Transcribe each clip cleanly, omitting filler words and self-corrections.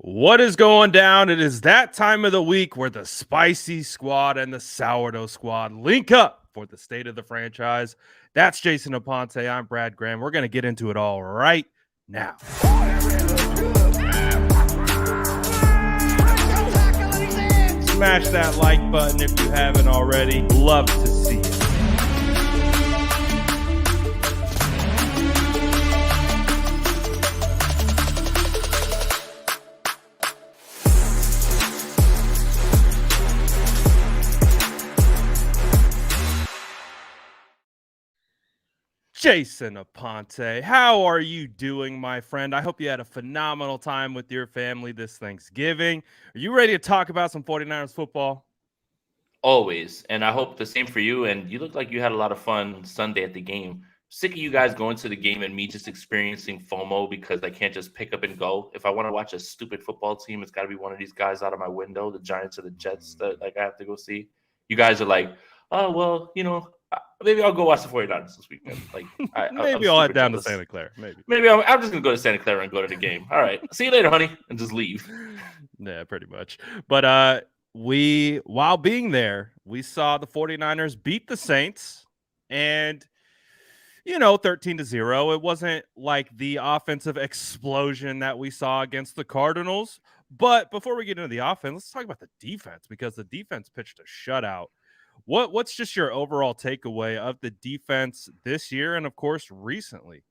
What is going down? It is that time of the week where the spicy squad and the sourdough squad link up for the state of the franchise. That's Jason Aponte. I'm Brad Graham. We're going to get into it all right now. Smash that like button if you haven't already. Love to see it. Jason Aponte, how are you doing, my friend? I hope you had a phenomenal time with your family this Thanksgiving. Are you ready to talk about some 49ers football? Always. And I hope the same for you. And you look like you had a lot of fun Sunday at the game. Sick of you guys going to the game and me just experiencing FOMO because I can't just pick up and go. If I want to watch a stupid football team, it's got to be one of these guys out of my window, the Giants or the Jets that I have to go see. You guys are like, oh, well, maybe I'll go watch the 49ers this weekend. Maybe I'll head down to Santa Clara. Maybe I'm just going to go to Santa Clara and go to the game. All right. See you later, honey. And just leave. Yeah, pretty much. But while being there, we saw the 49ers beat the Saints and 13-0. It wasn't like the offensive explosion that we saw against the Cardinals. But before we get into the offense, let's talk about the defense because the defense pitched a shutout. What's just your overall takeaway of the defense this year and, of course, recently?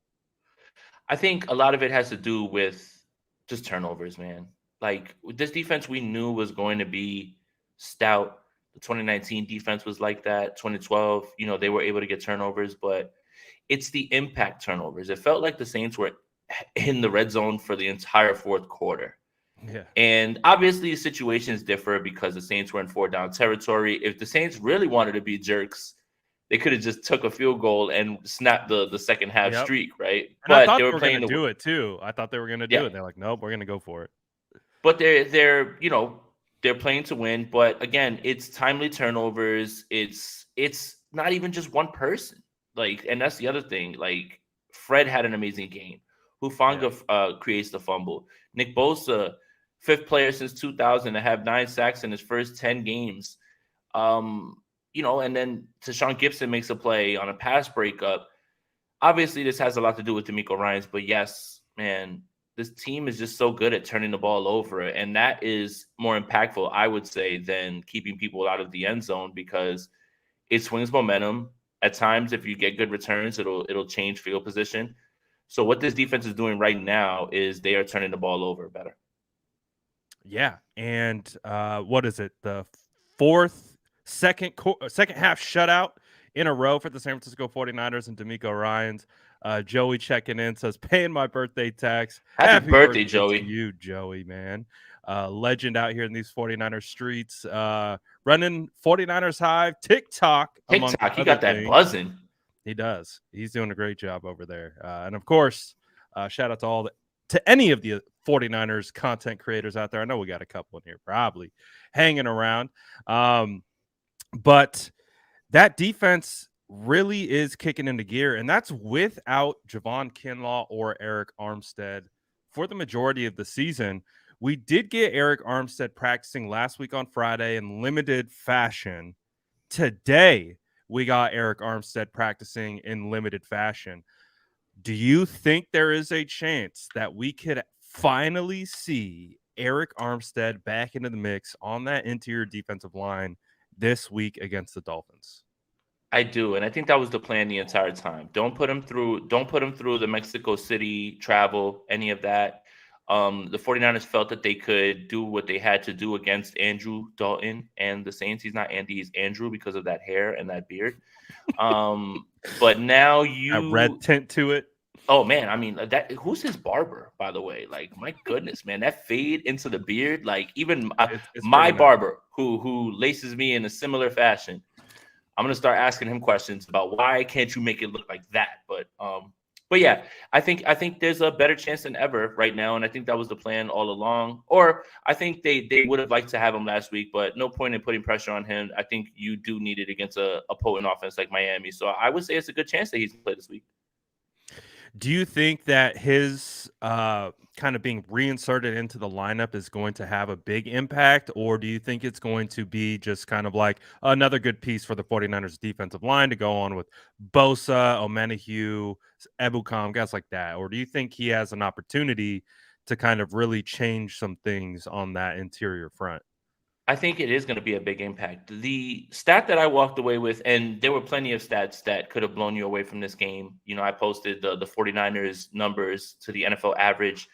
I think a lot of it has to do with just turnovers, man. Like this defense we knew was going to be stout. The 2019 defense was like that. 2012, they were able to get turnovers, but it's the impact turnovers. It felt like the Saints were in the red zone for the entire fourth quarter. Yeah. And obviously the situations differ because the Saints were in 4-down territory. If the Saints really wanted to be jerks, they could have just took a field goal and snapped the second half streak, right? And but I thought they were playing to do it too. I thought they were going to do it. They're like, nope, we're going to go for it. But they're playing to win. But again, it's timely turnovers. It's not even just one person. And that's the other thing. Like Fred had an amazing game. Hufanga creates the fumble. Nick Bosa, 5th player since 2000 to have 9 sacks in his first 10 games. And then Tashawn Gibson makes a play on a pass breakup. Obviously, this has a lot to do with DeMeco Ryans, but yes, man, this team is just so good at turning the ball over, and that is more impactful, I would say, than keeping people out of the end zone because it swings momentum. At times, if you get good returns, it'll change field position. So what this defense is doing right now is they are turning the ball over better. Yeah, and what is it? The second half shutout in a row for the San Francisco 49ers and DeMeco Ryans. Joey checking in says, paying my birthday tax. Happy birthday, Joey. To you, Joey, man. Legend out here in these 49ers streets. Running 49ers Hive, TikTok. He got that buzzing. He does. He's doing a great job over there. And, of course, shout out to any of the 49ers content creators out there. I know we got a couple in here probably hanging around. But that defense really is kicking into gear, and that's without Javon Kinlaw or Eric Armstead for the majority of the season. We did get Eric Armstead practicing last week on Friday in limited fashion. Today, we got Eric Armstead practicing in limited fashion. Do you think there is a chance that we could finally see Eric Armstead back into the mix on that interior defensive line this week against the Dolphins? I do, and I think that was the plan the entire time. Don't put him through the Mexico City travel, any of that. The 49ers felt that they could do what they had to do against Andrew Dalton and the Saints. He's not Andy, he's Andrew because of that hair and that beard. But now a red tint to it. Oh man, I mean who's his barber, by the way? Like, my goodness, man, that fade into the beard, like even it's my barber who laces me in a similar fashion. I'm gonna start asking him questions about why can't you make it look like that? But yeah, I think there's a better chance than ever right now, and I think that was the plan all along. Or I think they would have liked to have him last week, but no point in putting pressure on him. I think you do need it against a potent offense like Miami. So I would say it's a good chance that he's going to play this week. Do you think that his kind of being reinserted into the lineup is going to have a big impact, or do you think it's going to be just kind of like another good piece for the 49ers defensive line to go on with Bosa, Omenihu, Ebukam, guys like that? Or do you think he has an opportunity to kind of really change some things on that interior front? I think it is going to be a big impact. The stat that I walked away with, and there were plenty of stats that could have blown you away from this game. I posted the 49ers numbers to the NFL average.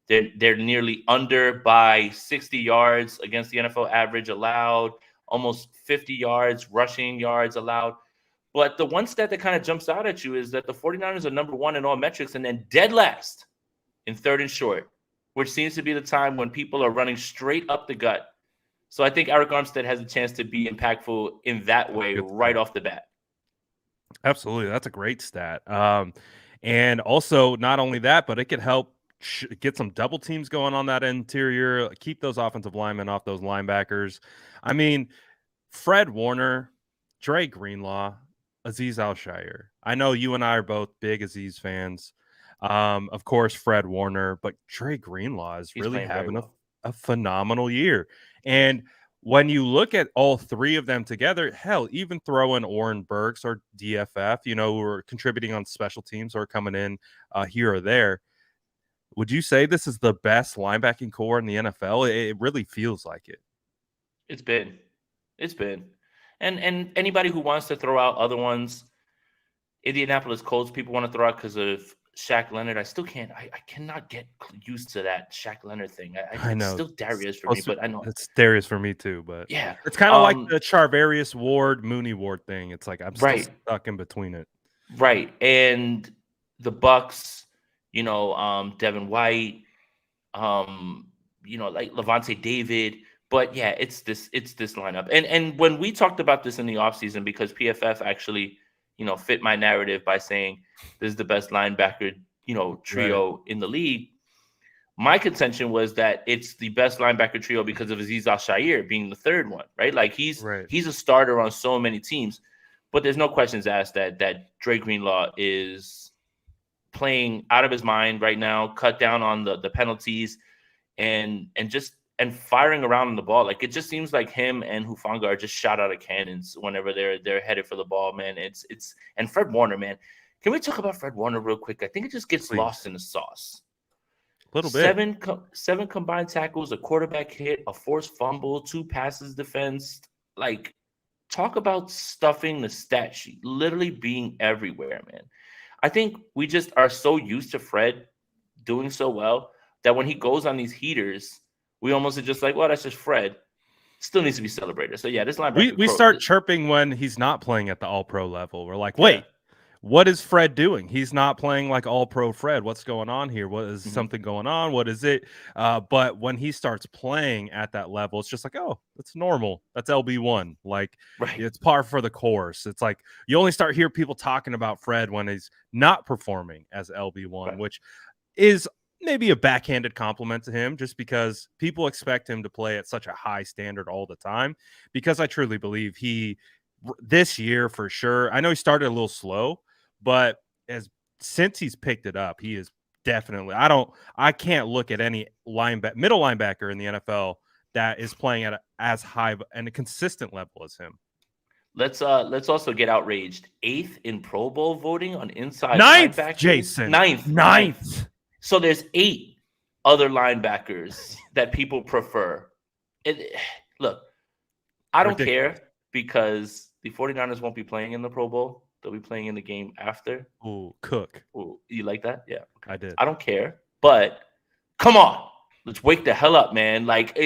They're nearly under by 60 yards against the NFL average allowed, almost 50 yards, rushing yards allowed. But the one stat that kind of jumps out at you is that the 49ers are number one in all metrics and then dead last in third and short, which seems to be the time when people are running straight up the gut. So I think Eric Armstead has a chance to be impactful in that way right off the bat. Absolutely. That's a great stat. And also, not only that, but it could help get some double teams going on that interior, keep those offensive linemen off those linebackers. I mean, Fred Warner, Dre Greenlaw, Aziz Al-Shire. I know you and I are both big Aziz fans. Of course, Fred Warner, but Dre Greenlaw is really having a phenomenal year. And when you look at all three of them together, hell, even throw in Oren Burks or DFF, who are contributing on special teams or coming in here or there. Would you say this is the best linebacking core in the NFL? It really feels like it. It's been. And anybody who wants to throw out other ones, Indianapolis Colts, people want to throw out because of Shaq Leonard. I still can't. I cannot get used to that Shaq Leonard thing. I know. It's still Darius for me, but I know it's Darius for me too. But yeah, it's kind of like the Charvarius Ward, Mooney Ward thing. It's like I'm still stuck in between it. Right, and the Bucks, Devin White, like Levante David. But yeah, it's this lineup. And when we talked about this in the offseason, because PFF actually, fit my narrative by saying this is the best linebacker, trio in the league. My contention was that it's the best linebacker trio because of Aziz Al-Shire being the third one, right? Like he's a starter on so many teams, but there's no questions asked that Dre Greenlaw is playing out of his mind right now, cut down on the penalties and firing around on the ball. Like it just seems like him and Hufanga are just shot out of cannons whenever they're headed for the ball, man. It's and Fred Warner, man. Can we talk about Fred Warner real quick? I think it just gets lost in the sauce. A little bit. Seven combined tackles, a quarterback hit, a forced fumble, 2 passes defensed. Like, talk about stuffing the stat sheet, literally being everywhere, man. I think we just are so used to Fred doing so well that when he goes on these heaters, we almost are just like, well, that's just Fred. Still needs to be celebrated. So, yeah, this linebacker. We start chirping when he's not playing at the all-pro level. We're like, wait, what is Fred doing? He's not playing like all-pro Fred. What's going on here? What is something going on? What is it? But when he starts playing at that level, it's just like, oh, that's normal. That's LB1. Like, it's par for the course. It's like you only start hear people talking about Fred when he's not performing as LB1, which is maybe a backhanded compliment to him just because people expect him to play at such a high standard all the time, because I truly believe this year for sure, I know he started a little slow, but since he's picked it up, he is definitely, I can't look at any middle linebacker in the NFL that is playing at as high and a consistent level as him. Let's also get outraged. 8th in Pro Bowl voting on inside Ninth, linebackers. Jason. Ninth. So there's 8 other linebackers that people prefer. Look, I don't care because the 49ers won't be playing in the Pro Bowl. They'll be playing in the game after. Ooh, Cook. Ooh, you like that? Yeah. Okay. I did. I don't care, but come on. Let's wake the hell up, man. Like,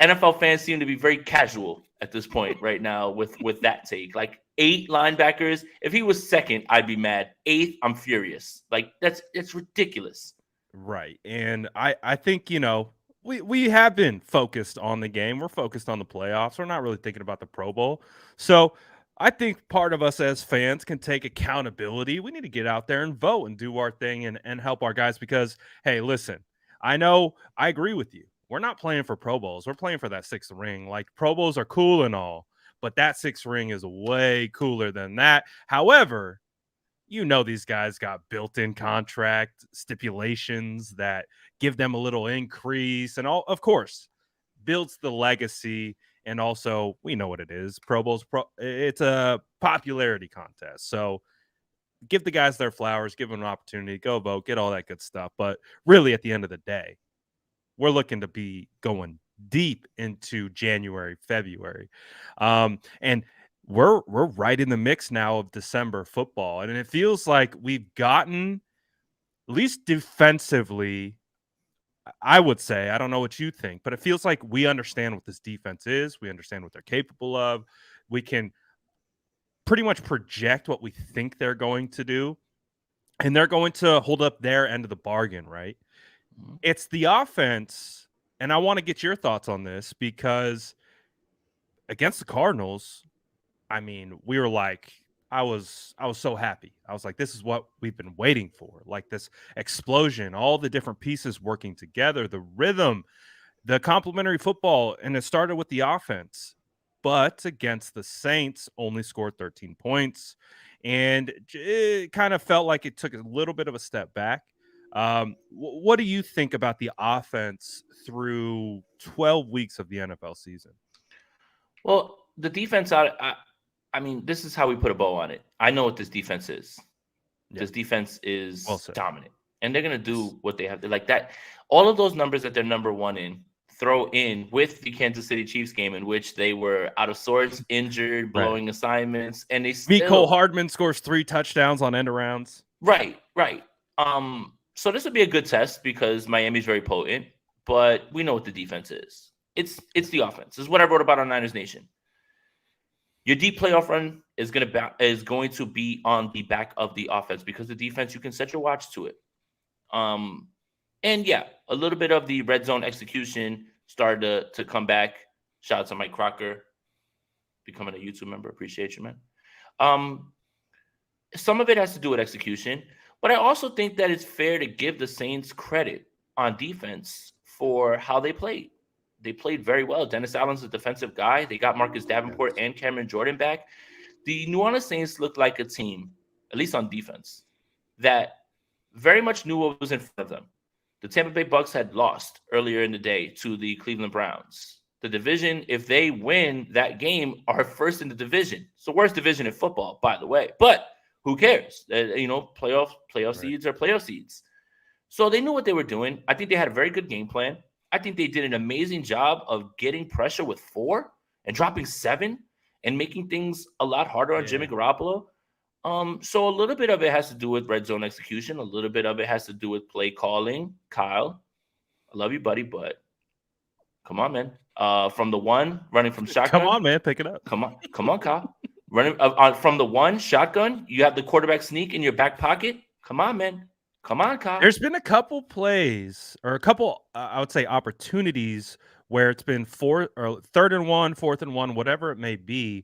NFL fans seem to be very casual at this point right now with that take. Like 8 linebackers. If he was second, I'd be mad. 8th, I'm furious. Like it's ridiculous. Right. And I think, we have been focused on the game. We're focused on the playoffs. We're not really thinking about the Pro Bowl. So I think part of us as fans can take accountability. We need to get out there and vote and do our thing and help our guys because, hey, listen, I know I agree with you. We're not playing for Pro Bowls. We're playing for that 6th ring. Like, Pro Bowls are cool and all, but that 6th ring is way cooler than that. However, these guys got built-in contract stipulations that give them a little increase, and all, of course, builds the legacy. And also, we know what it is. Pro Bowl's it's a popularity contest. So give the guys their flowers, give them an opportunity, go vote, get all that good stuff. But really, at the end of the day, we're looking to be going deep into January, February. And we're right in the mix now of December football. And it feels like we've gotten, at least defensively, I would say, I don't know what you think, but it feels like we understand what this defense is. We understand what they're capable of. We can pretty much project what we think they're going to do, and they're going to hold up their end of the bargain, right? Mhm. It's the offense, and I want to get your thoughts on this because against the Cardinals, I mean, we were like, I was so happy. I was like, this is what we've been waiting for. Like this explosion, all the different pieces working together, the rhythm, the complementary football, and it started with the offense. But against the Saints, only scored 13 points, and it kind of felt like it took a little bit of a step back. What do you think about the offense through 12 weeks of the NFL season? Well, the defense, I mean, this is how we put a bow on it. I know what this defense is. Yeah, This defense well is said. dominant, and they're going to Yes. do what they have to. Like that, all of those numbers that they're number one in, throw in with the Kansas City Chiefs game in which they were out of sorts, injured, Right. blowing assignments, and they V. Cole still Hardman scores 3 touchdowns on end arounds. right. So this would be a good test because Miami's very potent, but we know what the defense is. It's the offense. This is what I wrote about on Niners Nation. Your deep playoff run is going to be on the back of the offense because the defense, you can set your watch to it. And yeah, a little bit of the red zone execution started to come back. Shout out to Mike Crocker, becoming a YouTube member. Appreciate you, man. Some of it has to do with execution, but I also think that it's fair to give the Saints credit on defense for how they played. They played very well. Dennis Allen's a defensive guy. They got Marcus Davenport and Cameron Jordan back. The New Orleans Saints looked like a team, at least on defense, that very much knew what was in front of them. The Tampa Bay Bucks had lost earlier in the day to the Cleveland Browns. The division, if they win that game, are first in the division. It's the worst division in football, by the way. But who cares? Playoff Right. seeds are playoff seeds. So they knew what they were doing. I think they had a very good game plan. I think they did an amazing job of getting pressure with 4 and dropping 7 and making things a lot harder on Jimmy Garoppolo. So a little bit of it has to do with red zone execution. A little bit of it has to do with play calling. Kyle, I love you, buddy, but come on, man. From the one running from shotgun. Come on, man, pick it up. Come on, Kyle. Running from the one shotgun. You have the quarterback sneak in your back pocket. Come on, man. Come on, Kyle. There's been a couple plays or a couple, I would say, opportunities where it's been 3rd and 1, 4th and 1, whatever it may be,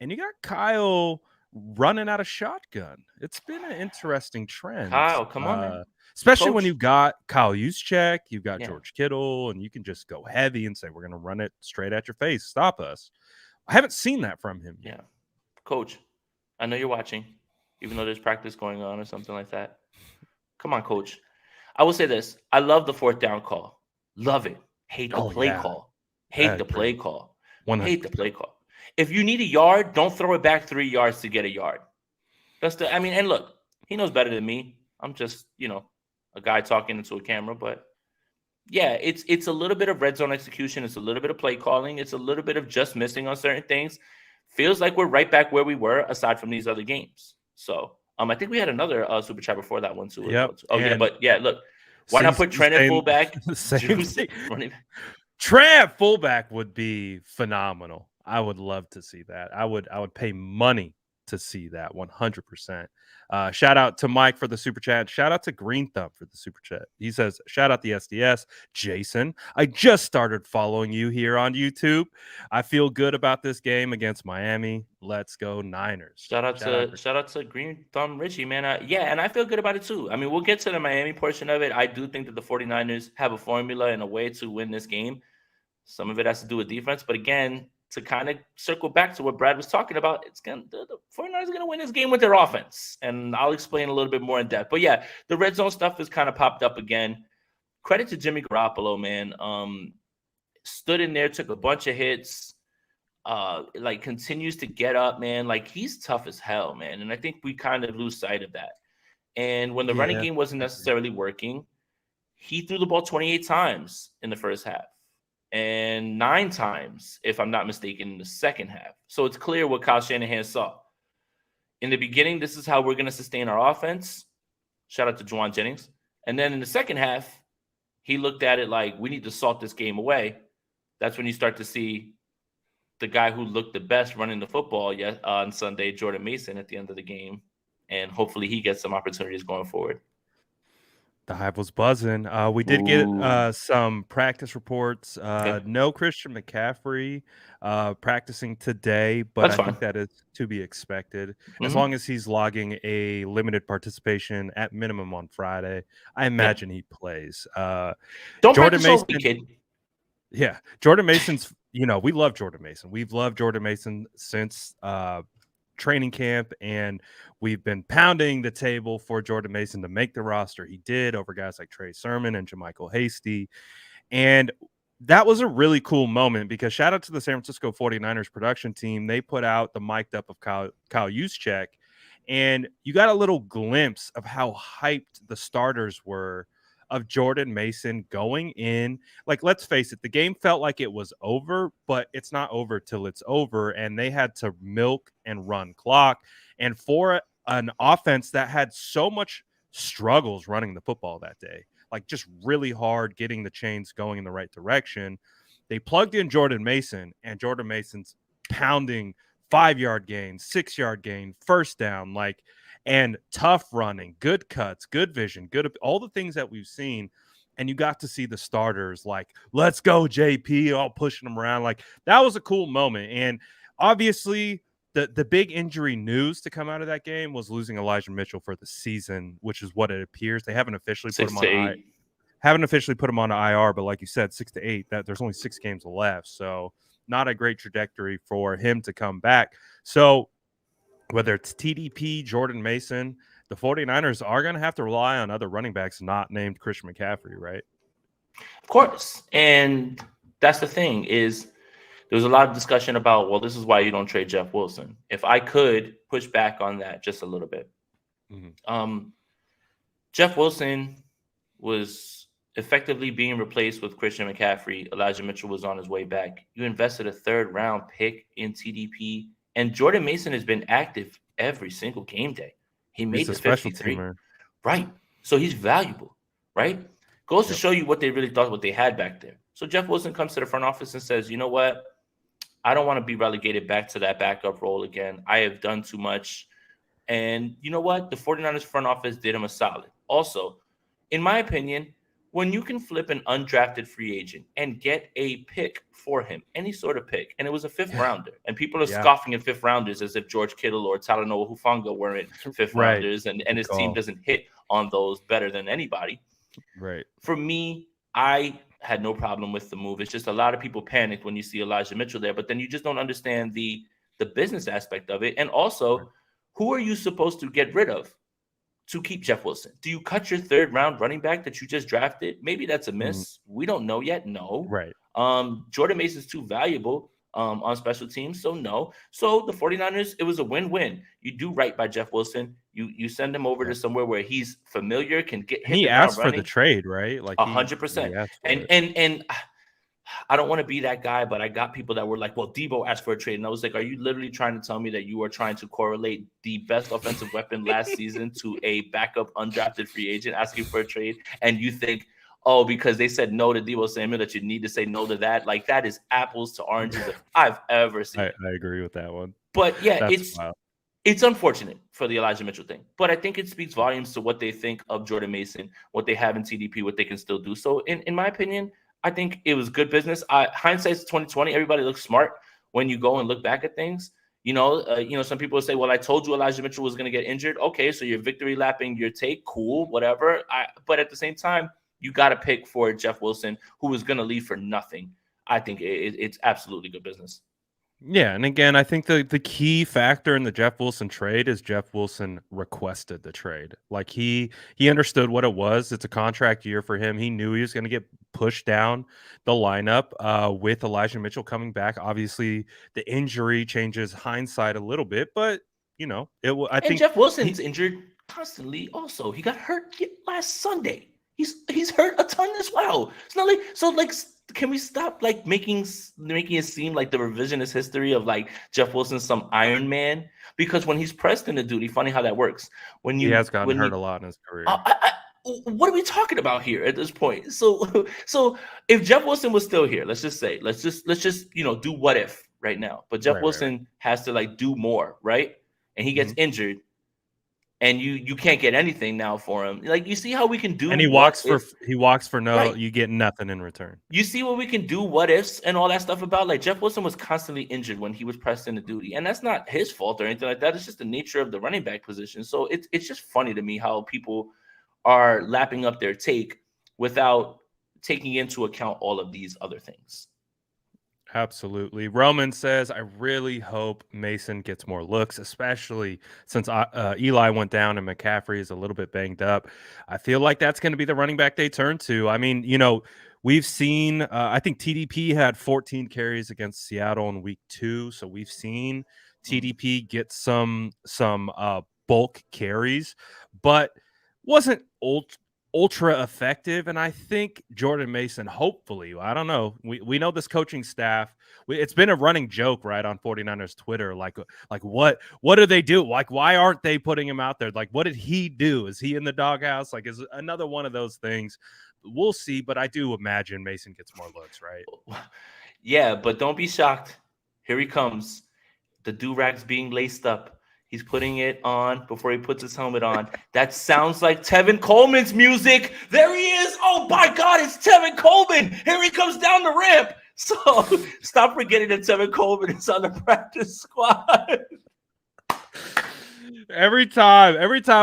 and you got Kyle running out of shotgun. It's been an interesting trend. Kyle, come on, man. Especially when Coach. you got Kyle Juszczyk, you've got Yeah. George Kittle, and you can just go heavy and say, we're going to run it straight at your face. Stop us. I haven't seen that from him yet. Yeah. Coach, I know you're watching, even though there's practice going on or something like that. Come on, Coach. I will say this. I love the 4th down call. Love it. Hate the play call. Hate the play call. 100%. Hate the play call. If you need a yard, don't throw it back 3 yards to get a yard. And look, he knows better than me. I'm just, a guy talking into a camera, but yeah, it's a little bit of red zone execution. It's a little bit of play calling. It's a little bit of just missing on certain things. Feels like we're right back where we were aside from these other games. So I think we had another super chat before that one too. Yep. Oh, yeah, but yeah, look, why not put Trent at fullback? Trent at fullback would be phenomenal. I would love to see that. I would pay money to see that 100%. Shout out to Mike for the super chat. Shout out to Green Thumb for the super chat. He says, shout out the SDS. Jason, I just started following you here on YouTube. I feel good about this game against Miami. Let's go Niners. Shout out to Green Thumb Richie, man. And I feel good about it too. I mean, we'll get to the Miami portion of it. I do think that the 49ers have a formula and a way to win this game. Some of it has to do with defense, but again, to kind of circle back to what Brad was talking about, the 49ers are going to win this game with their offense. And I'll explain a little bit more in depth. But yeah, the red zone stuff has kind of popped up again. Credit to Jimmy Garoppolo, man. Stood in there, took a bunch of hits, like continues to get up, man. Like he's tough as hell, man. And I think we kind of lose sight of that. And when the running game wasn't necessarily working, he threw the ball 28 times in the first half and 9 times, if I'm not mistaken, in the second half. So it's clear what Kyle Shanahan saw. In the beginning, this is how we're going to sustain our offense. Shout out to Juwan Jennings. And then in the second half, he looked at it like, we need to salt this game away. That's when you start to see the guy who looked the best running the football on Sunday, Jordan Mason, at the end of the game. And hopefully he gets some opportunities going forward. The hype was buzzing. We did get some practice reports. No Christian McCaffrey practicing today, but I think that is to be expected. As long as he's logging a limited participation at minimum on Friday, I imagine he plays. Don't Jordan practice Mason, kid. Yeah, Jordan Mason's. We love Jordan Mason. We've loved Jordan Mason since training camp, and we've been pounding the table for Jordan Mason to make the roster. He did, over guys like Trey Sermon and JaMychal Hasty. And that was a really cool moment because shout out to the San Francisco 49ers production team. They put out the mic'd up of Kyle Juszczyk, and you got a little glimpse of how hyped the starters were of Jordan Mason going in. Like, let's face it, the game felt like it was over, but it's not over till it's over. And they had to milk and run clock. And for an offense that had so much struggles running the football that day, like just really hard getting the chains going in the right direction, they plugged in Jordan Mason, and Jordan Mason's pounding 5-yard gain, 6-yard gain, first down, and tough running, good cuts, good vision, good, all the things that we've seen. And you got to see the starters like, let's go, JP, all pushing them around. Like, that was a cool moment. And obviously the big injury news to come out of that game was losing Elijah Mitchell for the season, which is what it appears. They haven't officially put him on IR, but like you said, 6 to 8, that there's only 6 games left. So not a great trajectory for him to come back. So whether it's TDP, Jordan Mason, the 49ers are going to have to rely on other running backs not named Christian McCaffrey, right? Of course. And that's the thing is there's a lot of discussion about, well, this is why you don't trade Jeff Wilson. If I could push back on that just a little bit. Jeff Wilson was effectively being replaced with Christian McCaffrey. Elijah Mitchell was on his way back. You invested a 3rd-round pick in TDP. And Jordan Mason has been active every single game day. He made the 53. Right. So he's valuable, right? Goes to show you what they really thought, what they had back there. So Jeff Wilson comes to the front office and says, you know what? I don't want to be relegated back to that backup role again. I have done too much. And you know what? The 49ers front office did him a solid. Also, in my opinion, when you can flip an undrafted free agent and get a pick for him, any sort of pick, and it was a 5th rounder, and people are scoffing at 5th rounders as if George Kittle or Talanoa Hufanga weren't 5th rounders, and his team doesn't hit on those better than anybody. Right. For me, I had no problem with the move. It's just a lot of people panicked when you see Elijah Mitchell there, but then you just don't understand the business aspect of it. And also, who are you supposed to get rid of to keep Jeff Wilson? Do you cut your 3rd-round running back that you just drafted? Maybe that's a miss. We don't know yet. No. Right. Jordan Mason's too valuable on special teams, so no. So the 49ers, it was a win-win. You do right by Jeff Wilson. You send him over to somewhere where he's familiar, can get hit. He asked for the trade, right? Like 100%. And I don't want to be that guy, but I got people that were like, well, Debo asked for a trade. And I was like, are you literally trying to tell me that you are trying to correlate the best offensive weapon last season to a backup undrafted free agent asking for a trade? And you think, oh, because they said no to Debo Samuel, that you need to say no to that? Like, that is apples to oranges if I've ever seen. I agree with that one. But yeah, it's unfortunate for the Elijah Mitchell thing. But I think it speaks volumes to what they think of Jordan Mason, what they have in TDP, what they can still do. So in my opinion, I think it was good business. Hindsight's 2020. Everybody looks smart when you go and look back at things. Some people will say, well, I told you Elijah Mitchell was going to get injured. Okay, so you're victory lapping your take. Cool, whatever. But at the same time, you got to pick for Jeff Wilson, who was going to leave for nothing. I think it's absolutely good business. Yeah, and again, I think the key factor in the Jeff Wilson trade is Jeff Wilson requested the trade. Like he understood what it was. It's a contract year for him. He knew he was going to get pushed down the lineup with Elijah Mitchell coming back. Obviously, the injury changes hindsight a little bit, but I And think Jeff Wilson's he injured constantly. Also, he got hurt last Sunday. He's hurt a ton as well. It's not like so. Like, can we stop like making it seem like the revisionist history of like Jeff Wilson's some Iron Man? Because when he's pressed into duty, funny how that works. When he you has gotten when hurt you a lot in his uh, career. I, what are we talking about here at this point? So if Jeff Wilson was still here, let's just do what if right now. But Jeff Right. Wilson has to like do more, right? And he gets Mhm. injured, and you can't get anything now for him. Like, you see how we can do And what if, he walks for no, right? you get nothing in return. You see what we can do what ifs and all that stuff about. Like, Jeff Wilson was constantly injured when he was pressed into duty, and that's not his fault or anything like that. It's just the nature of the running back position. So it's just funny to me how people are lapping up their take without taking into account all of these other things. Absolutely. Roman says, I really hope Mason gets more looks, especially since Eli went down and McCaffrey is a little bit banged up. I feel like that's going to be the running back they turn to. I mean, we've seen, I think TDP had 14 carries against Seattle in week 2. So we've seen TDP get some bulk carries, but wasn't ultra effective. And I think Jordan Mason, hopefully, I don't know. We know this coaching staff. It's been a running joke, right, on 49ers Twitter. Like what do they do? Like, why aren't they putting him out there? Like, what did he do? Is he in the doghouse? Like, is another one of those things? We'll see, but I do imagine Mason gets more looks, right? Yeah, but don't be shocked. Here he comes. The do-rag's being laced up. He's putting it on before he puts his helmet on. That sounds like Tevin Coleman's music. There he is. Oh my God, it's Tevin Coleman. Here he comes down the ramp. So stop forgetting that Tevin Coleman is on the practice squad. Every time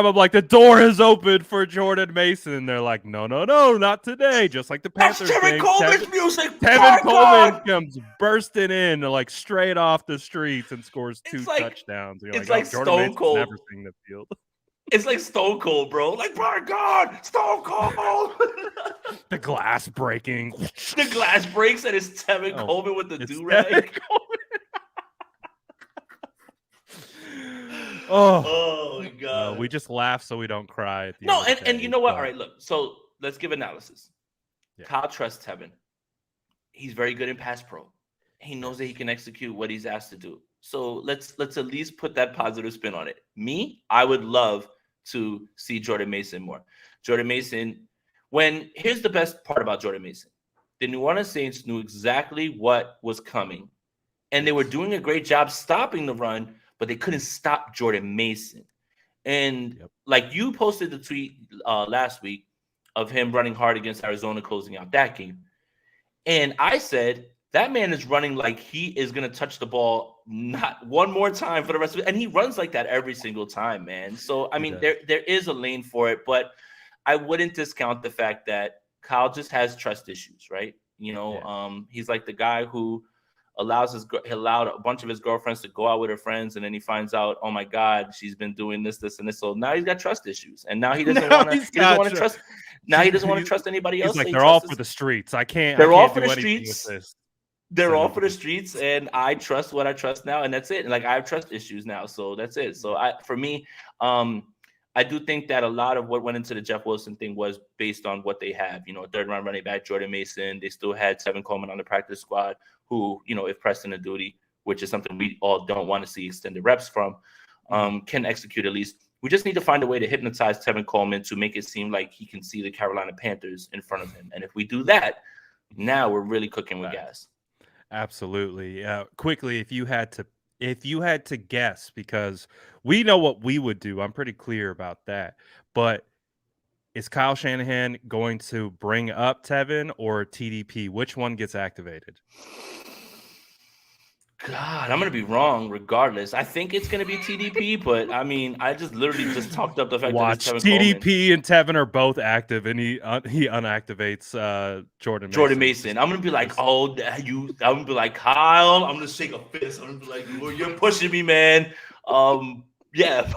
I'm like, the door is open for Jordan Mason. They're like, no, not today. Just like the That's Panthers Tevin thing. Coleman's music. Tevin My Coleman God. comes bursting in like straight off the streets and scores 2 It's like touchdowns. You're like, it's oh, like Jordan Stone Mason's Cold. never seen the field. It's like Stone Cold, bro. Like, my God, Stone Cold. The glass breaking. The glass breaks and it's Tevin Coleman with the it's do-rag. Oh my God. We just laugh so we don't cry at the No, end of the and day, you know what? but- All right, look. So let's give analysis. Yeah. Kyle trusts Tevin. He's very good in pass pro. He knows that he can execute what he's asked to do. So let's at least put that positive spin on it. Me, I would love to see Jordan Mason more. Jordan Mason, here's the best part about Jordan Mason. The New Orleans Saints knew exactly what was coming, and they were doing a great job stopping the run, but they couldn't stop Jordan Mason. And like you posted the tweet last week of him running hard against Arizona, closing out that game. And I said, that man is running like he is going to touch the ball not one more time for the rest of it. And he runs like that every single time, man. So, I mean, there is a lane for it, but I wouldn't discount the fact that Kyle just has trust issues, right? He's like the guy who he allowed a bunch of his girlfriends to go out with her friends, and then he finds out, oh my God, she's been doing this, and this. So now he's got trust issues, and now he doesn't want to trust. Now he doesn't want to trust anybody else. He's like, they're all for the streets. I can't do anything with this. They're all for the streets, and I trust what I trust now, and that's it. And like, I have trust issues now, so that's it. So for me, I do think that a lot of what went into the Jeff Wilson thing was based on what they have. Third round running back Jordan Mason. They still had Tevin Coleman on the practice squad, who, if pressed into duty, which is something we all don't want to see extended reps from, can execute at least. We just need to find a way to hypnotize Tevin Coleman to make it seem like he can see the Carolina Panthers in front of him. And if we do that, now we're really cooking with gas. Absolutely. Quickly, if you had to guess, because we know what we would do, I'm pretty clear about that. But is Kyle Shanahan going to bring up Tevin or TDP? Which one gets activated? God, I'm gonna be wrong regardless. I think it's gonna be TDP, but I mean, I just literally just talked up the fact that it's Watch Tevin Coleman. TDP and Tevin are both active, and he unactivates Jordan Jordan Mason. Mason. I'm gonna be like, oh, I'm gonna be like Kyle. I'm gonna shake a fist. I'm gonna be like, well, you're pushing me, man. Yeah,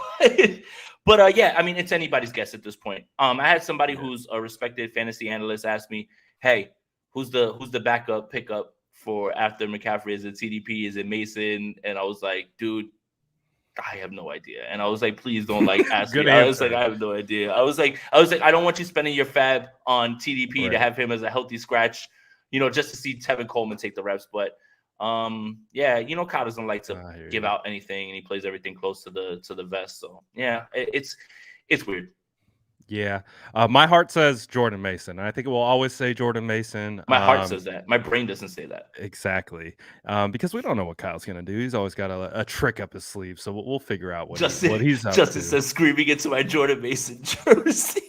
but yeah, I mean, it's anybody's guess at this point. I had somebody who's a respected fantasy analyst ask me, hey, who's the backup pickup for after McCaffrey? Is it TDP? Is it Mason? And I was like, dude, I have no idea. And I was like, please don't like ask Good me. I was like, answer. I have no idea. I was like, I don't want you spending your fab on TDP to Right. have him as a healthy scratch, just to see Tevin Coleman take the reps. But yeah, Kyle doesn't like to give out anything, and he plays everything close to the vest. So yeah, it's weird. Yeah. My heart says Jordan Mason. I think it will always say Jordan Mason. My heart says that. My brain doesn't say that. Exactly. Because we don't know what Kyle's going to do. He's always got a trick up his sleeve. So we'll figure out what he's up Justin to. says screaming into my Jordan Mason jersey.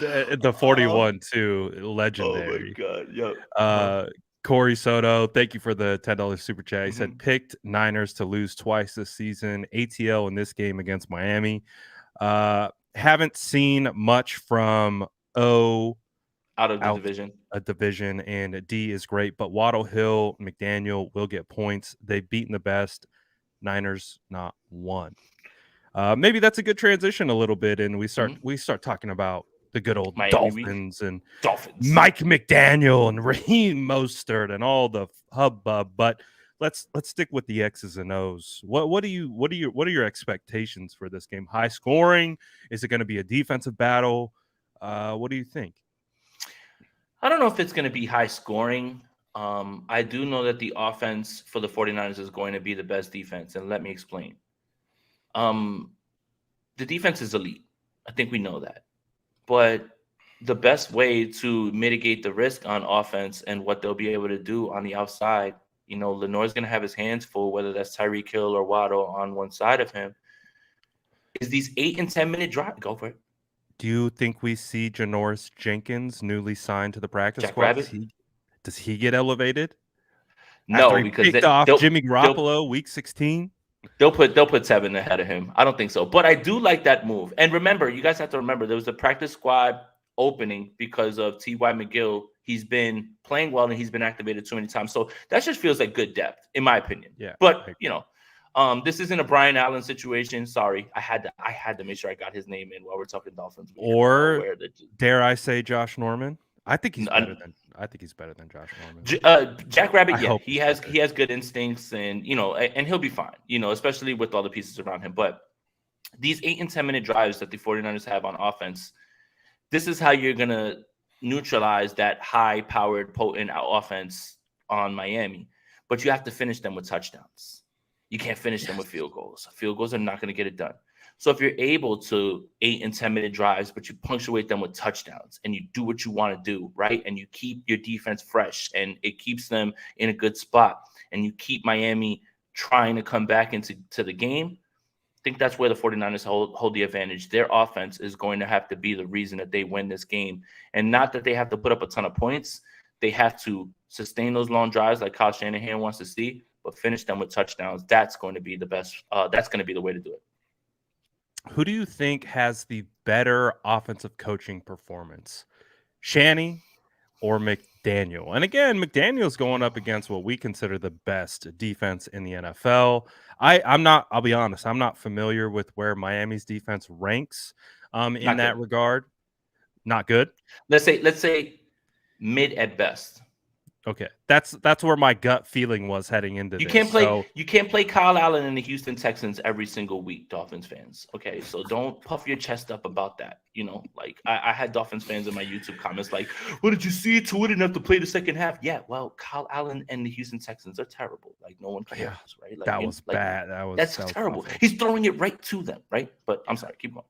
The 41 too, legendary. Oh my god. Yep. Corey Soto, thank you for the $10 super chat. He said picked Niners to lose twice this season, ATL in this game against Miami. Haven't seen much from O out of the division. A division, and D is great, but Waddle, Hill, McDaniel will get points. They've beaten the best. Niners not one. Maybe that's a good transition a little bit, and we start talking about the good old Miami Dolphins week. and Dolphins. Mike McDaniel and Raheem Mostert and all the hubbub. But let's stick with the X's and O's. What are your expectations for this game? High scoring? Is it going to be a defensive battle? What do you think? I don't know if it's going to be high scoring. I do know that the offense for the 49ers is going to be the best defense, and let me explain. The defense is elite. I think we know that. But the best way to mitigate the risk on offense and what they'll be able to do on the outside, Lenoir's going to have his hands full, whether that's Tyreek Hill or Waddle on one side of him, is these 8 and 10 minute drive. Go for it. Do you think we see Janoris Jenkins newly signed to the practice Jack squad? Rabbit? Does he get elevated? No, because picked off Jimmy Garoppolo week 16. They'll put Tevin ahead of him. I don't think so, but I do like that move. And remember, you guys have to remember there was a practice squad opening because of T.Y. McGill. He's been playing well and he's been activated too many times. So that just feels like good depth, in my opinion. Yeah. But this isn't a Brian Allen situation. Sorry, I had to make sure I got his name in while we're talking Dolphins. Or dare I say Josh Norman? I think he's better than Josh Norman. Jack Rabbit, yeah, he has good instincts, and and he'll be fine. Especially with all the pieces around him. But these 8 and 10 minute drives that the 49ers have on offense, this is how you're gonna neutralize that high powered, potent offense on Miami. But you have to finish them with touchdowns. You can't finish them with field goals. Field goals are not going to get it done. So if you're able to 8 and 10 minute drives, but you punctuate them with touchdowns and you do what you want to do, right? And you keep your defense fresh and it keeps them in a good spot and you keep Miami trying to come back into the game, I think that's where the 49ers hold the advantage. Their offense is going to have to be the reason that they win this game. And not that they have to put up a ton of points. They have to sustain those long drives like Kyle Shanahan wants to see, but finish them with touchdowns. That's going to be the best. That's going to be the way to do it. Who do you think has the better offensive coaching performance, Shanny or McDaniel? And again, McDaniel's going up against what we consider the best defense in the NFL. I'll be honest, I'm not familiar with where Miami's defense ranks in that regard. Not good. Let's say mid at best. Okay, that's where my gut feeling was heading into this. You can't play Kyle Allen and the Houston Texans every single week, Dolphins fans. Okay, so don't puff your chest up about that. Like I had Dolphins fans in my YouTube comments like, "What did you see? Tua didn't have to play the second half." Yeah, well, Kyle Allen and the Houston Texans are terrible. Like no one cares, right? Like, that was bad. That's terrible. He's throwing it right to them, right? But I'm sorry, keep going.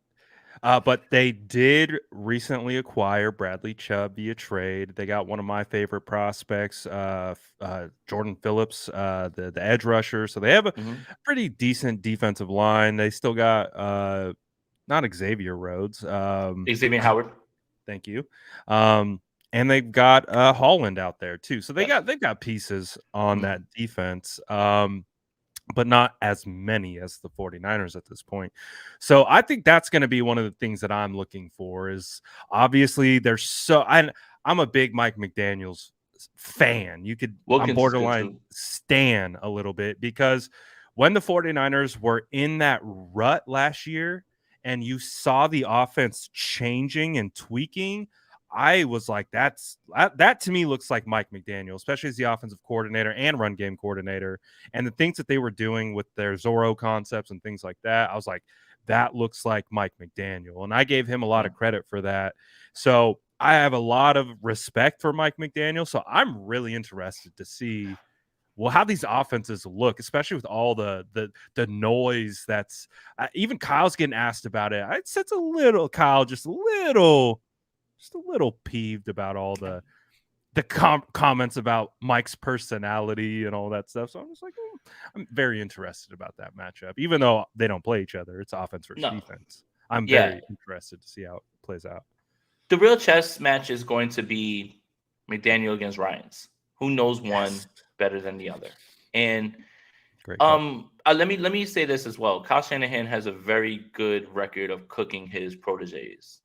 But they did recently acquire Bradley Chubb via trade. They got one of my favorite prospects, Jordan Phillips, the edge rusher. So they have a pretty decent defensive line. They still got not Xavier Rhodes. Xavier Howard. Thank you. and they've got Holland out there too. So Yep. they've got pieces on Mhm. that defense. But not as many as the 49ers at this point. So I think that's going to be one of the things that I'm looking for is obviously there's I'm a big Mike McDaniel's fan. I'm Wilkins is good borderline too. stan a little bit because when the 49ers were in that rut last year and you saw the offense changing and tweaking, I was like, that to me looks like Mike McDaniel, especially as the offensive coordinator and run game coordinator. And the things that they were doing with their Zorro concepts and things like that, I was like, that looks like Mike McDaniel. And I gave him a lot of credit for that. So I have a lot of respect for Mike McDaniel. So I'm really interested to see how these offenses look, especially with all the noise that's even Kyle's getting asked about it. I'd sense a little Kyle, just a little peeved about all the comments about Mike's personality and all that stuff. So I'm just like, I'm very interested about that matchup, even though they don't play each other. It's offense versus No. defense. I'm Yeah. very interested to see how it plays out. The real chess match is going to be McDaniel against Ryans. Who knows one better than the other? And Great call. let me say this as well. Kyle Shanahan has a very good record of cooking his proteges.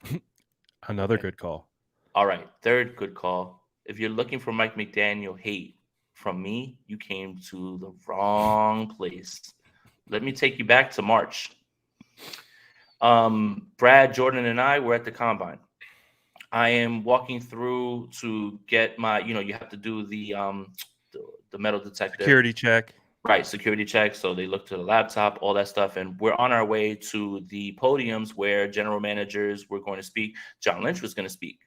Another good call. All right, third good call. If you're looking for Mike McDaniel hate from me, you came to the wrong place. Let me take you back to March. Brad, Jordan, and I were at the combine. I am walking through to get my, you have to do the metal detector. Security check. Right, security check. So they look to the laptop, all that stuff. And we're on our way to the podiums where general managers were going to speak. John Lynch was going to speak.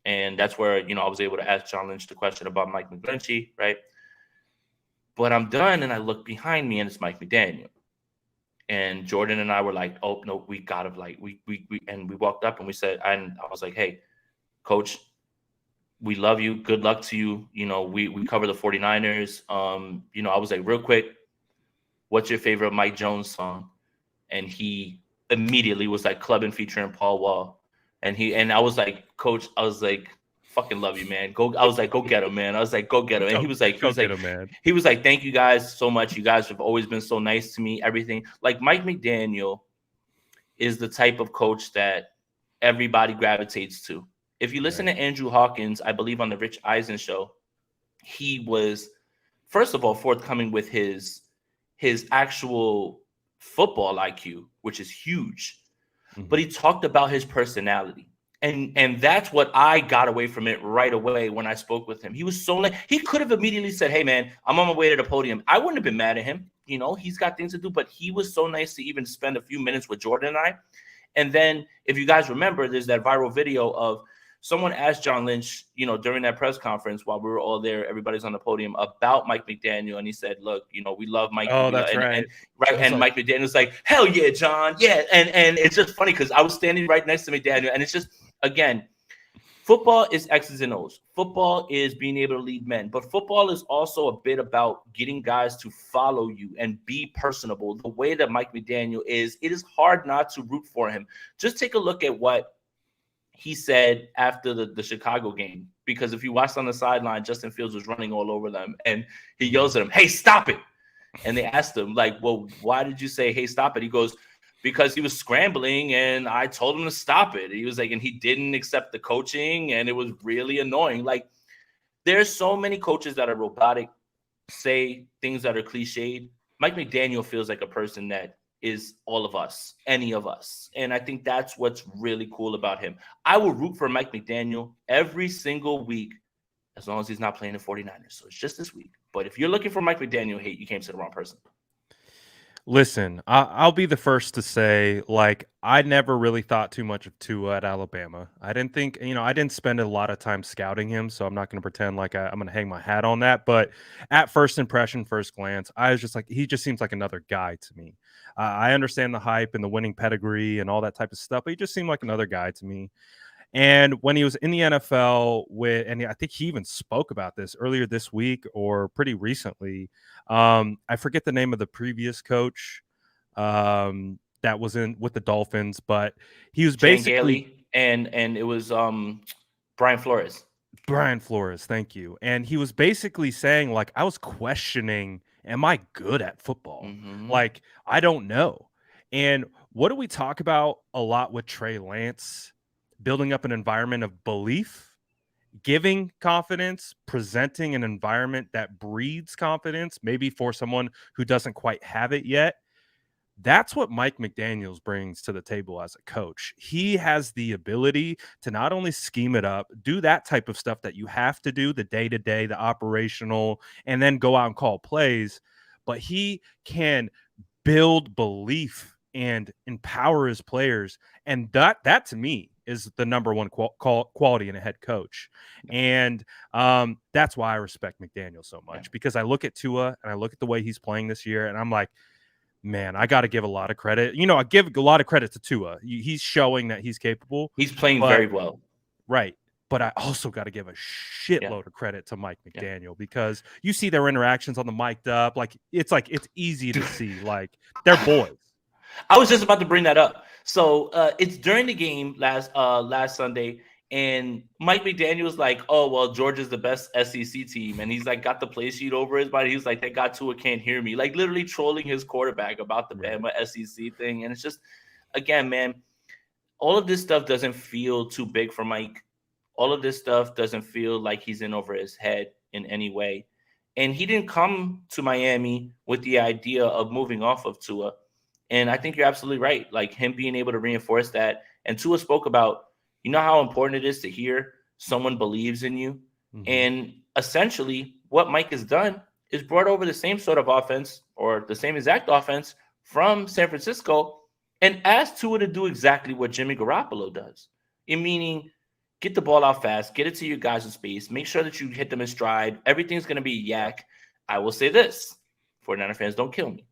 And that's where, I was able to ask John Lynch the question about Mike McGlinchey, right? But I'm done, and I look behind me, and it's Mike McDaniel. And Jordan and I were like, oh, no, we got to, and we walked up, and we said, and I was like, hey, Coach, we love you. Good luck to you. We cover the 49ers. I was like, real quick, what's your favorite Mike Jones song? And he immediately was like, Clubbing featuring Paul Wall. And I was like, Coach, I was like, fucking love you, man. I was like, go get him, man. I was like, go get him. And he was like, thank you guys so much. You guys have always been so nice to me. Everything. Like Mike McDaniel is the type of coach that everybody gravitates to. If you listen to Andrew Hawkins, I believe on the Rich Eisen show, he was, first of all, forthcoming with his actual football IQ, which is huge. Mm-hmm. But he talked about his personality. And that's what I got away from it right away when I spoke with him. He was so he could have immediately said, hey, man, I'm on my way to the podium. I wouldn't have been mad at him. He's got things to do. But he was so nice to even spend a few minutes with Jordan and I. And then if you guys remember, there's that viral video of someone asked John Lynch, during that press conference while we were all there, everybody's on the podium, about Mike McDaniel. And he said, look, we love Mike. Oh, that's right. And Mike McDaniel's like, hell yeah, John. Yeah. And it's just funny because I was standing right next to McDaniel. And it's just, again, football is X's and O's. Football is being able to lead men. But football is also a bit about getting guys to follow you and be personable. The way that Mike McDaniel is, it is hard not to root for him. Just take a look at what he said after the Chicago game, because if you watched on the sideline, Justin Fields was running all over them and he yells at him, hey, stop it. And they asked him, like, well, why did you say, hey, stop it? He goes, because he was scrambling and I told him to stop it. He was like, and he didn't accept the coaching and it was really annoying. Like, there's so many coaches that are robotic, say things that are cliched. Mike McDaniel feels like a person that is all of us, any of us. And I think that's what's really cool about him. I will root for Mike McDaniel every single week as long as he's not playing the 49ers. So it's just this week. But if you're looking for Mike McDaniel hate, you came to the wrong person. Listen, I'll be the first to say, like, I never really thought too much of Tua at Alabama. I didn't think, I didn't spend a lot of time scouting him, so I'm not going to pretend like I'm going to hang my hat on that. But at first impression, first glance, I was just like, he just seems like another guy to me. I understand the hype and the winning pedigree and all that type of stuff, but he just seemed like another guy to me. And when he was in the NFL and I think he even spoke about this earlier this week or pretty recently. I forget the name of the previous coach that was in with the Dolphins, but he was basically and it was Brian Flores. Brian Flores, thank you. And he was basically saying, like, I was questioning, am I good at football? Mm-hmm. Like, I don't know. And what do we talk about a lot with Trey Lance? Building up an environment of belief, giving confidence, presenting an environment that breeds confidence, maybe for someone who doesn't quite have it yet. That's what Mike McDaniels brings to the table as a coach. He has the ability to not only scheme it up, do that type of stuff that you have to do, the day to day, the operational, and then go out and call plays, but he can build belief and empower his players. And that to me is the number one quality in a head coach. And that's why I respect McDaniel so Yeah. much, because I look at Tua and I look at the way he's playing this year, and I'm like, man, I got to give a lot of credit. I give a lot of credit to Tua. He's showing that he's capable. He's playing But very well. right. But I also got to give a Yeah. shitload of credit to Mike Yeah. McDaniel, because you see their interactions on the mic'd up. Like it's easy to see. Like they're boys. I was just about to bring that up. So it's during the game last Sunday, and Mike McDaniel's like, "Oh well, Georgia's the best SEC team," and he's like got the play sheet over his body. He's like, "They got Tua, can't hear me," like literally trolling his quarterback about the Right. Bama SEC thing. And it's just, again, man, all of this stuff doesn't feel too big for Mike. All of this stuff doesn't feel like he's in over his head in any way. And he didn't come to Miami with the idea of moving off of Tua. And I think you're absolutely right. Like him being able to reinforce that. And Tua spoke about, how important it is to hear someone believes in you. Mm-hmm. And essentially, what Mike has done is brought over the same sort of offense, or the same exact offense, from San Francisco, and asked Tua to do exactly what Jimmy Garoppolo does. Meaning, get the ball out fast, get it to your guys in space, make sure that you hit them in stride. Everything's going to be yak. I will say this: 49er fans, don't kill me.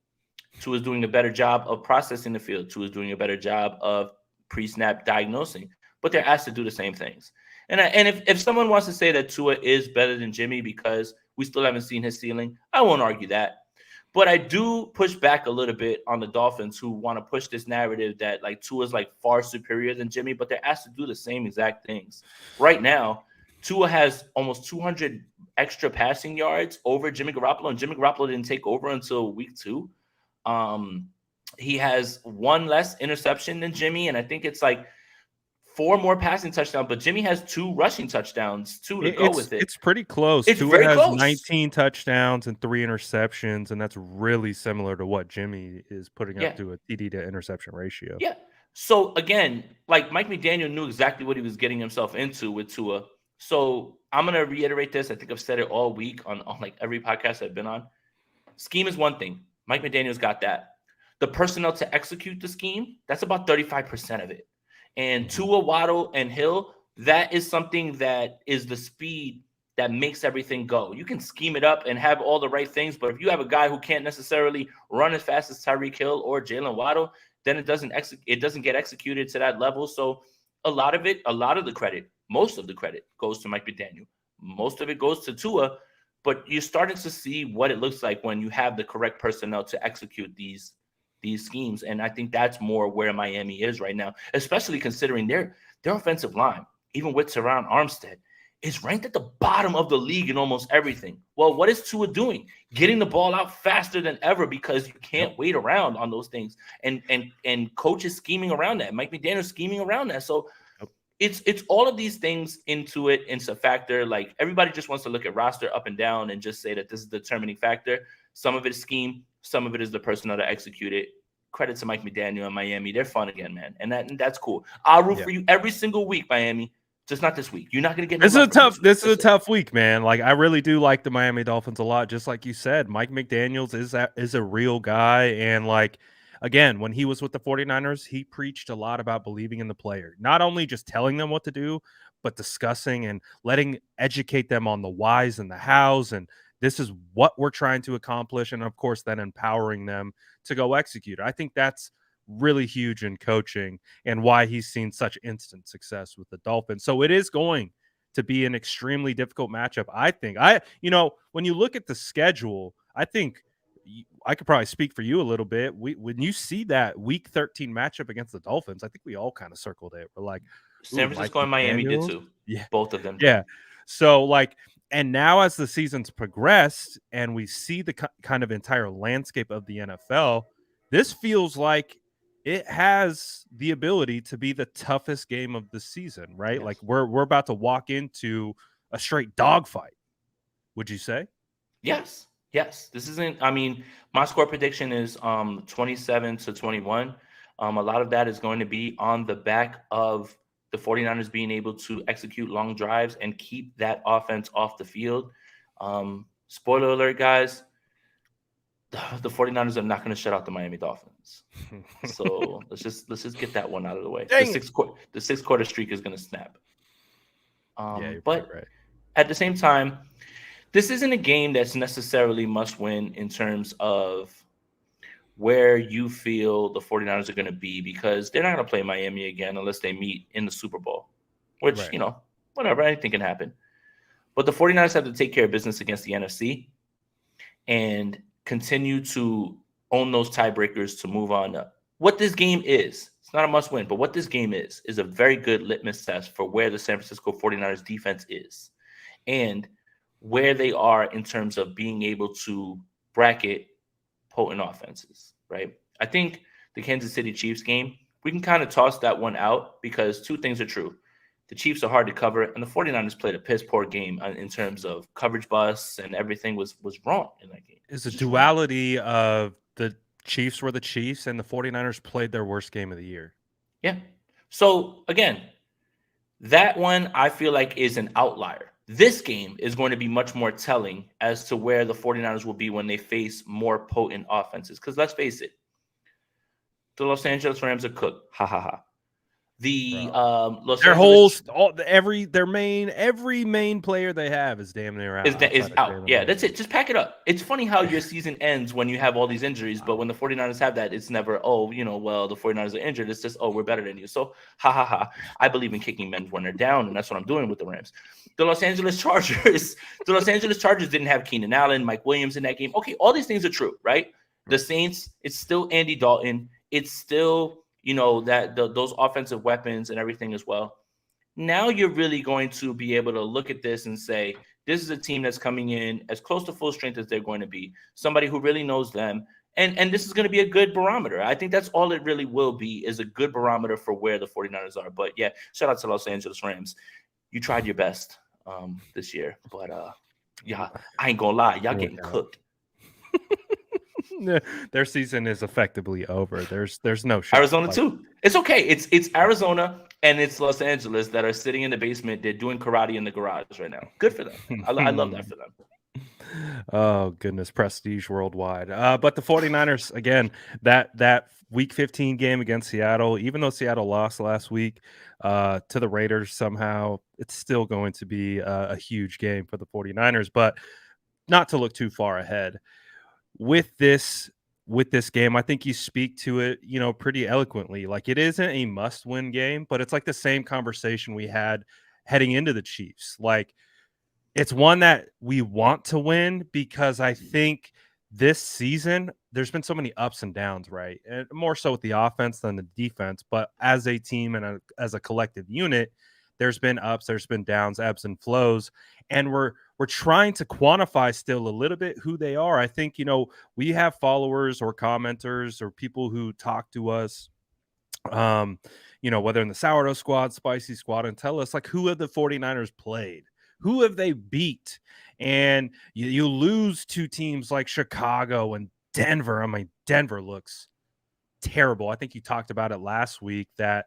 Tua is doing a better job of processing the field. Tua is doing a better job of pre-snap diagnosing, but they're asked to do the same things. And if someone wants to say that Tua is better than Jimmy because we still haven't seen his ceiling, I won't argue that. But I do push back a little bit on the Dolphins, who want to push this narrative that like Tua is like far superior than Jimmy, but they're asked to do the same exact things. Right now, Tua has almost 200 extra passing yards over Jimmy Garoppolo, and Jimmy Garoppolo didn't take over until week 2. He has one less interception than Jimmy, and I think it's like 4 more passing touchdowns, but Jimmy has 2 rushing touchdowns too to go with it. It's pretty close. It's Tua very has close. 19 touchdowns and 3 interceptions, and that's really similar to what Jimmy is putting up to a TD to interception ratio. Yeah. So again, like Mike McDaniel knew exactly what he was getting himself into with Tua. So I'm gonna reiterate this. I think I've said it all week on like every podcast I've been on. Scheme is one thing. Mike McDaniel's got that. The personnel to execute the scheme, that's about 35% of it. And Tua, Waddle, and Hill, that is something that is the speed that makes everything go. You can scheme it up and have all the right things, but if you have a guy who can't necessarily run as fast as Tyreek Hill or Jalen Waddle, then it doesn't get executed to that level. So a lot of the credit, most of the credit goes to Mike McDaniel. Most of it goes to Tua, but you're starting to see what it looks like when you have the correct personnel to execute these schemes. And I think that's more where Miami is right now, especially considering their offensive line, even with Teron Armstead, is ranked at the bottom of the league in almost everything. Well, what is Tua doing? Getting the ball out faster than ever, because you can't wait around on those things. And coach is scheming around that. Mike McDaniel scheming around that. So it's all of these things into it. It's a factor. Like everybody just wants to look at roster up and down and just say that this is the determining factor. Some of it is scheme. Some of it is the personnel to execute it. Credit to Mike McDaniel and Miami. They're fun again, man. And that's cool. I'll root for you every single week, Miami. Just not this week. You're not going to get This is a tough week, man. Like I really do like the Miami Dolphins a lot. Just like you said, Mike McDaniels is a real guy. And like, again, when he was with the 49ers, he preached a lot about believing in the player, not only just telling them what to do, but discussing and educate them on the whys and the hows. And this is what we're trying to accomplish. And of course, then empowering them to go execute. I think that's really huge in coaching and why he's seen such instant success with the Dolphins. So it is going to be an extremely difficult matchup. I think when you look at the schedule, I think I could probably speak for you a little bit. When you see that week 13 matchup against the Dolphins, I think we all kind of circled it. We're like, San Francisco and Miami did too. Yeah. Both of them did. Yeah. So like, and now as the season's progressed and we see the kind of entire landscape of the NFL, this feels like it has the ability to be the toughest game of the season, right? Like Yes. we're about to walk into a straight dogfight. Would you say? Yes. Yes. This isn't, I mean, my score prediction is 27-21. A lot of that is going to be on the back of the 49ers being able to execute long drives and keep that offense off the field. Spoiler alert, guys, the 49ers are not going to shut out the Miami Dolphins. So let's just get that one out of the way. Dang it. The six quarter streak is going to snap. Yeah, you're probably But right. at the same time, this isn't a game that's necessarily must win in terms of where you feel the 49ers are going to be, because they're not going to play Miami again unless they meet in the Super Bowl, which, Right. whatever, anything can happen. But the 49ers have to take care of business against the NFC and continue to own those tiebreakers to move on up. What this game is, it's not a must win, but what this game is a very good litmus test for where the San Francisco 49ers defense is and where they are in terms of being able to bracket potent offenses, right? I think the Kansas City Chiefs game, we can kind of toss that one out because two things are true. The Chiefs are hard to cover, and the 49ers played a piss poor game in terms of coverage busts, and everything was wrong in that game. Is a Just wrong. duality of the Chiefs were the Chiefs and the 49ers played their worst game of the year. Yeah. So again, that one I feel like is an outlier. This game is going to be much more telling as to where the 49ers will be when they face more potent offenses. Because let's face it, the Los Angeles Rams are cooked. Ha ha ha. The Bro. Los Their whole Angeles every main player they have is damn near out is outside of out. Jalen Yeah, that's Ramsey. it. Just pack it up. It's funny how your season ends when you have all these injuries, but when the 49ers have that, it's never, well, the 49ers are injured. It's just, we're better than you. So, ha ha ha. I believe in kicking men when they're down, and that's what I'm doing with the Rams. The Los Angeles Chargers, didn't have Keenan Allen, Mike Williams in that game. Okay, all these things are true, right? The Saints, it's still Andy Dalton. It's still, those offensive weapons and everything as well. Now you're really going to be able to look at this and say, this is a team that's coming in as close to full strength as they're going to be, somebody who really knows them. And this is going to be a good barometer. I think that's all it really will be, is a good barometer for where the 49ers are. But yeah, shout out to Los Angeles Rams. You tried your best this year, but yeah, I ain't gonna lie, y'all getting cooked. Their season is effectively over. There's no shot. Arizona too. It's okay. It's Arizona and it's Los Angeles that are sitting in the basement. They're doing karate in the garage right now. Good for them. I love that for them. Oh goodness, prestige worldwide. But the 49ers, again, that week 15 game against Seattle, even though Seattle lost last week to the Raiders somehow, it's still going to be a huge game for the 49ers. But not to look too far ahead. With this game, I think you speak to it, pretty eloquently. Like, it isn't a must-win game, but it's like the same conversation we had heading into the Chiefs. Like, it's one that we want to win because I think this season there's been so many ups and downs, right? And more so with the offense than the defense, but as a team and as a collective unit, there's been ups, there's been downs, ebbs and flows, and we're trying to quantify still a little bit who they are. I think, we have followers or commenters or people who talk to us, whether in the sourdough squad, spicy squad, and tell us, like, who have the 49ers played? Who have they beat? And you lose to teams like Chicago and Denver. I mean, Denver looks terrible. I think you talked about it last week that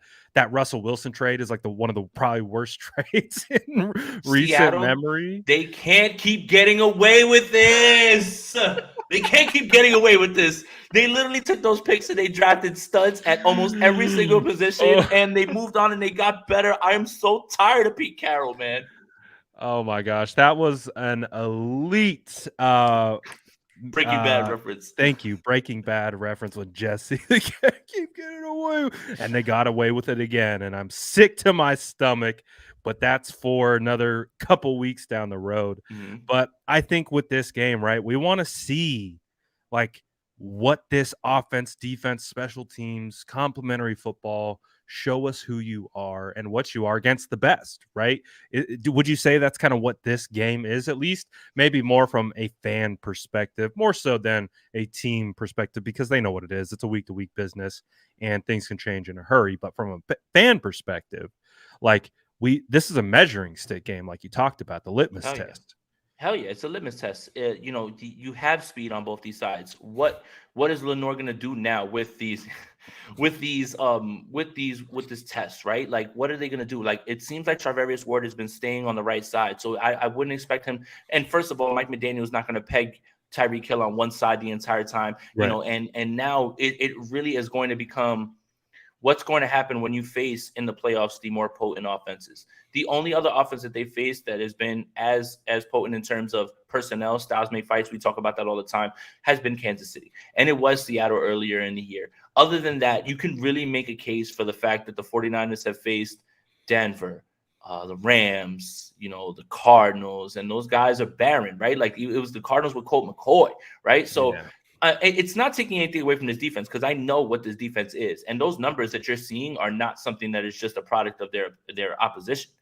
Russell Wilson trade is like one of the probably worst trades in recent Seattle, memory. they can't keep getting away with this. They can't keep getting away with this. They literally took those picks and they drafted studs at almost every single position, and they moved on and they got better. I am so tired of Pete Carroll, man. Oh my gosh, that was an elite Breaking Bad reference. Thank you, Breaking Bad reference with Jesse. They can't keep getting away, and they got away with it again. And I'm sick to my stomach, but that's for another couple weeks down the road. Mm-hmm. But I think with this game, right, we want to see like what this offense, defense, special teams, complementary football show us who you are and what you are against the best, right? Would you say that's kind of what this game is, at least? Maybe more from a fan perspective, more so than a team perspective, because they know what it is. It's a week-to-week business and things can change in a hurry. But from a fan perspective, like this is a measuring stick game, like you talked about, the litmus Hell yeah. test. Hell yeah, it's a litmus test. You have speed on both these sides. What is Lenore gonna do now with these, with this test, right? Like, what are they gonna do? Like, it seems like Charvarius Ward has been staying on the right side, so I wouldn't expect him. And first of all, Mike McDaniel is not gonna peg Tyreek Hill on one side the entire time, Right. And now it really is going to become what's going to happen when you face in the playoffs the more potent offenses. The only other offense that they faced that has been as potent in terms of personnel, styles make fights, we talk about that all the time, has been Kansas City. And it was Seattle earlier in the year. Other than that, you can really make a case for the fact that the 49ers have faced Denver, the Rams, the Cardinals, and those guys are barren, right? Like, it was the Cardinals with Colt McCoy, right? So Yeah. It's not taking anything away from this defense, because I know what this defense is. And those numbers that you're seeing are not something that is just a product of their opposition.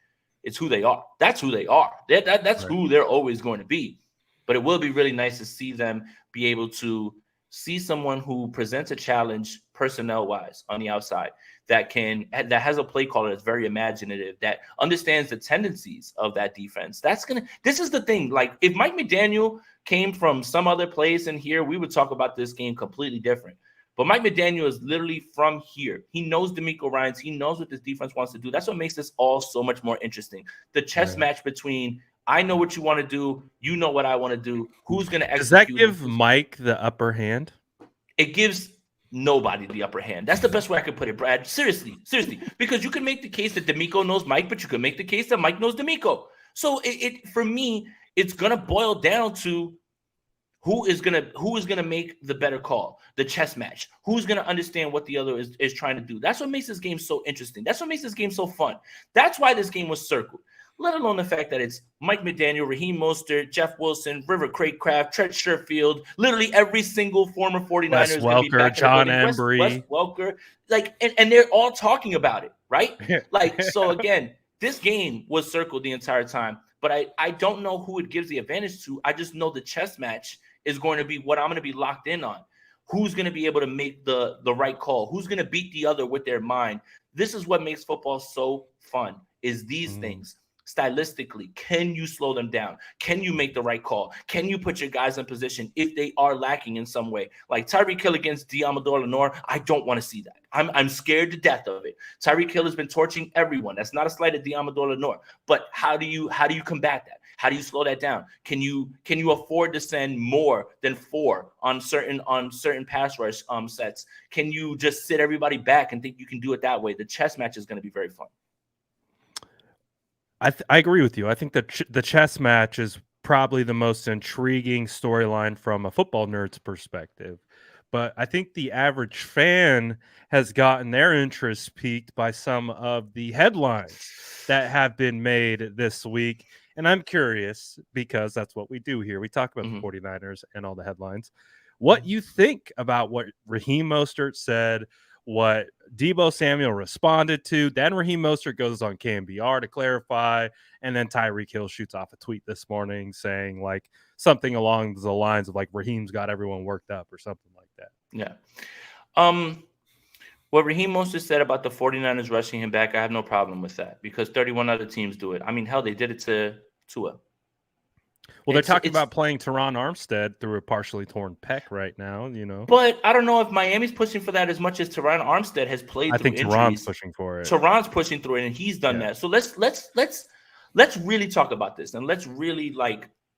It's who they are. That's who they are. That's Right. who they're always going to be. But it will be really nice to see them be able to see someone who presents a challenge personnel-wise on the outside that has a play caller that's very imaginative, that understands the tendencies of that defense. This is the thing. Like, if Mike McDaniel came from some other place in here, we would talk about this game completely different. But Mike McDaniel is literally from here. He knows DeMeco Ryans. He knows what this defense wants to do. That's what makes this all so much more interesting. The chess match between, I know what you want to do, you know what I want to do, who's going to execute. Does that give Mike the upper hand? It gives nobody the upper hand. That's the best way I could put it, Brad. Seriously. Because you can make the case that DeMeco knows Mike, but you can make the case that Mike knows DeMeco. So for me, it's gonna boil down to who is gonna make the better call, the chess match. Who's gonna understand what the other is trying to do? That's what makes this game so interesting. That's what makes this game so fun. That's why this game was circled. Let alone the fact that it's Mike McDaniel, Raheem Mostert, Jeff Wilson, River Craycraft, Trent Sherfield, literally every single former 49er Wes is going to be back Welker, in the building. John Wes Embry. Welker, like, and they're all talking about it, right? Like, so again, this game was circled the entire time, but I don't know who it gives the advantage to. I just know the chess match is going to be what I'm going to be locked in on. Who's going to be able to make the right call? Who's going to beat the other with their mind? This is what makes football so fun, is these things. Stylistically, can you slow them down? Can you make the right call? Can you put your guys in position if they are lacking in some way? Like Tyreek Hill against Diamador Lenore, I don't want to see that. I'm scared to death of it. Tyreek Hill has been torching everyone. That's not a slight at Diamador Lenore, but how do you combat that? How do you slow that down? Can you afford to send more than 4 on certain pass rush sets? Can you just sit everybody back and think you can do it that way? The chess match is going to be very fun. I agree with you. I think that the chess match is probably the most intriguing storyline from a football nerd's perspective. But I think the average fan has gotten their interest piqued by some of the headlines that have been made this week. And I'm curious, because that's what we do here. We talk about the 49ers and all the headlines. What you think about what Raheem Mostert said, what Debo Samuel responded to. Then Raheem Mostert goes on KMBR to clarify, and then Tyreek Hill shoots off a tweet this morning saying like something along the lines of like Raheem's got everyone worked up or something like that. Yeah. What Raheem Mostert said about the 49ers rushing him back, I have no problem with that, because 31 other teams do it. I mean, hell, they did it to Tua. Well, they're talking about playing Teron Armstead through a partially torn pec right now, But I don't know if Miami's pushing for that as much as Teron Armstead has played through injuries. I think Teron's pushing for it. Teron's pushing through it, and he's done that. So let's really talk about this, and let's really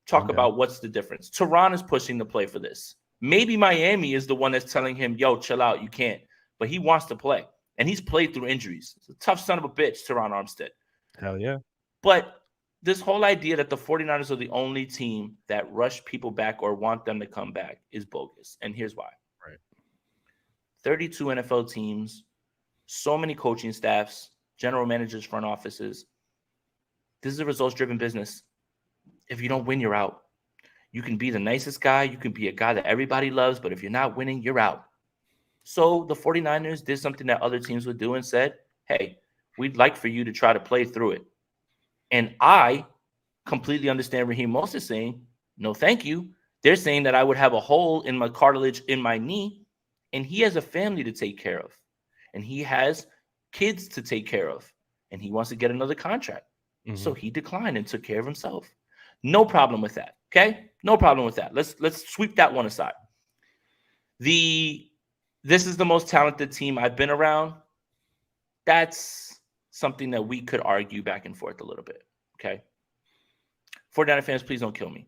talk about what's the difference. Teron is pushing the play for this. Maybe Miami is the one that's telling him, yo, chill out, you can't. But he wants to play, and he's played through injuries. It's a tough son of a bitch, Teron Armstead. Hell yeah. But this whole idea that the 49ers are the only team that rush people back or want them to come back is bogus. And here's why. Right. 32 NFL teams, so many coaching staffs, general managers, front offices. This is a results-driven business. If you don't win, you're out. You can be the nicest guy. You can be a guy that everybody loves, but if you're not winning, you're out. So the 49ers did something that other teams would do and said, hey, we'd like for you to try to play through it. And I completely understand Raheem Mostert saying, no, thank you. They're saying that I would have a hole in my cartilage in my knee, and he has a family to take care of, and he has kids to take care of, and he wants to get another contract. Mm-hmm. So he declined and took care of himself. No problem with that. Okay? No problem with that. Let's sweep that one aside. This is the most talented team I've been around. That's something that we could argue back and forth a little bit. Okay? 49er fans, please don't kill me.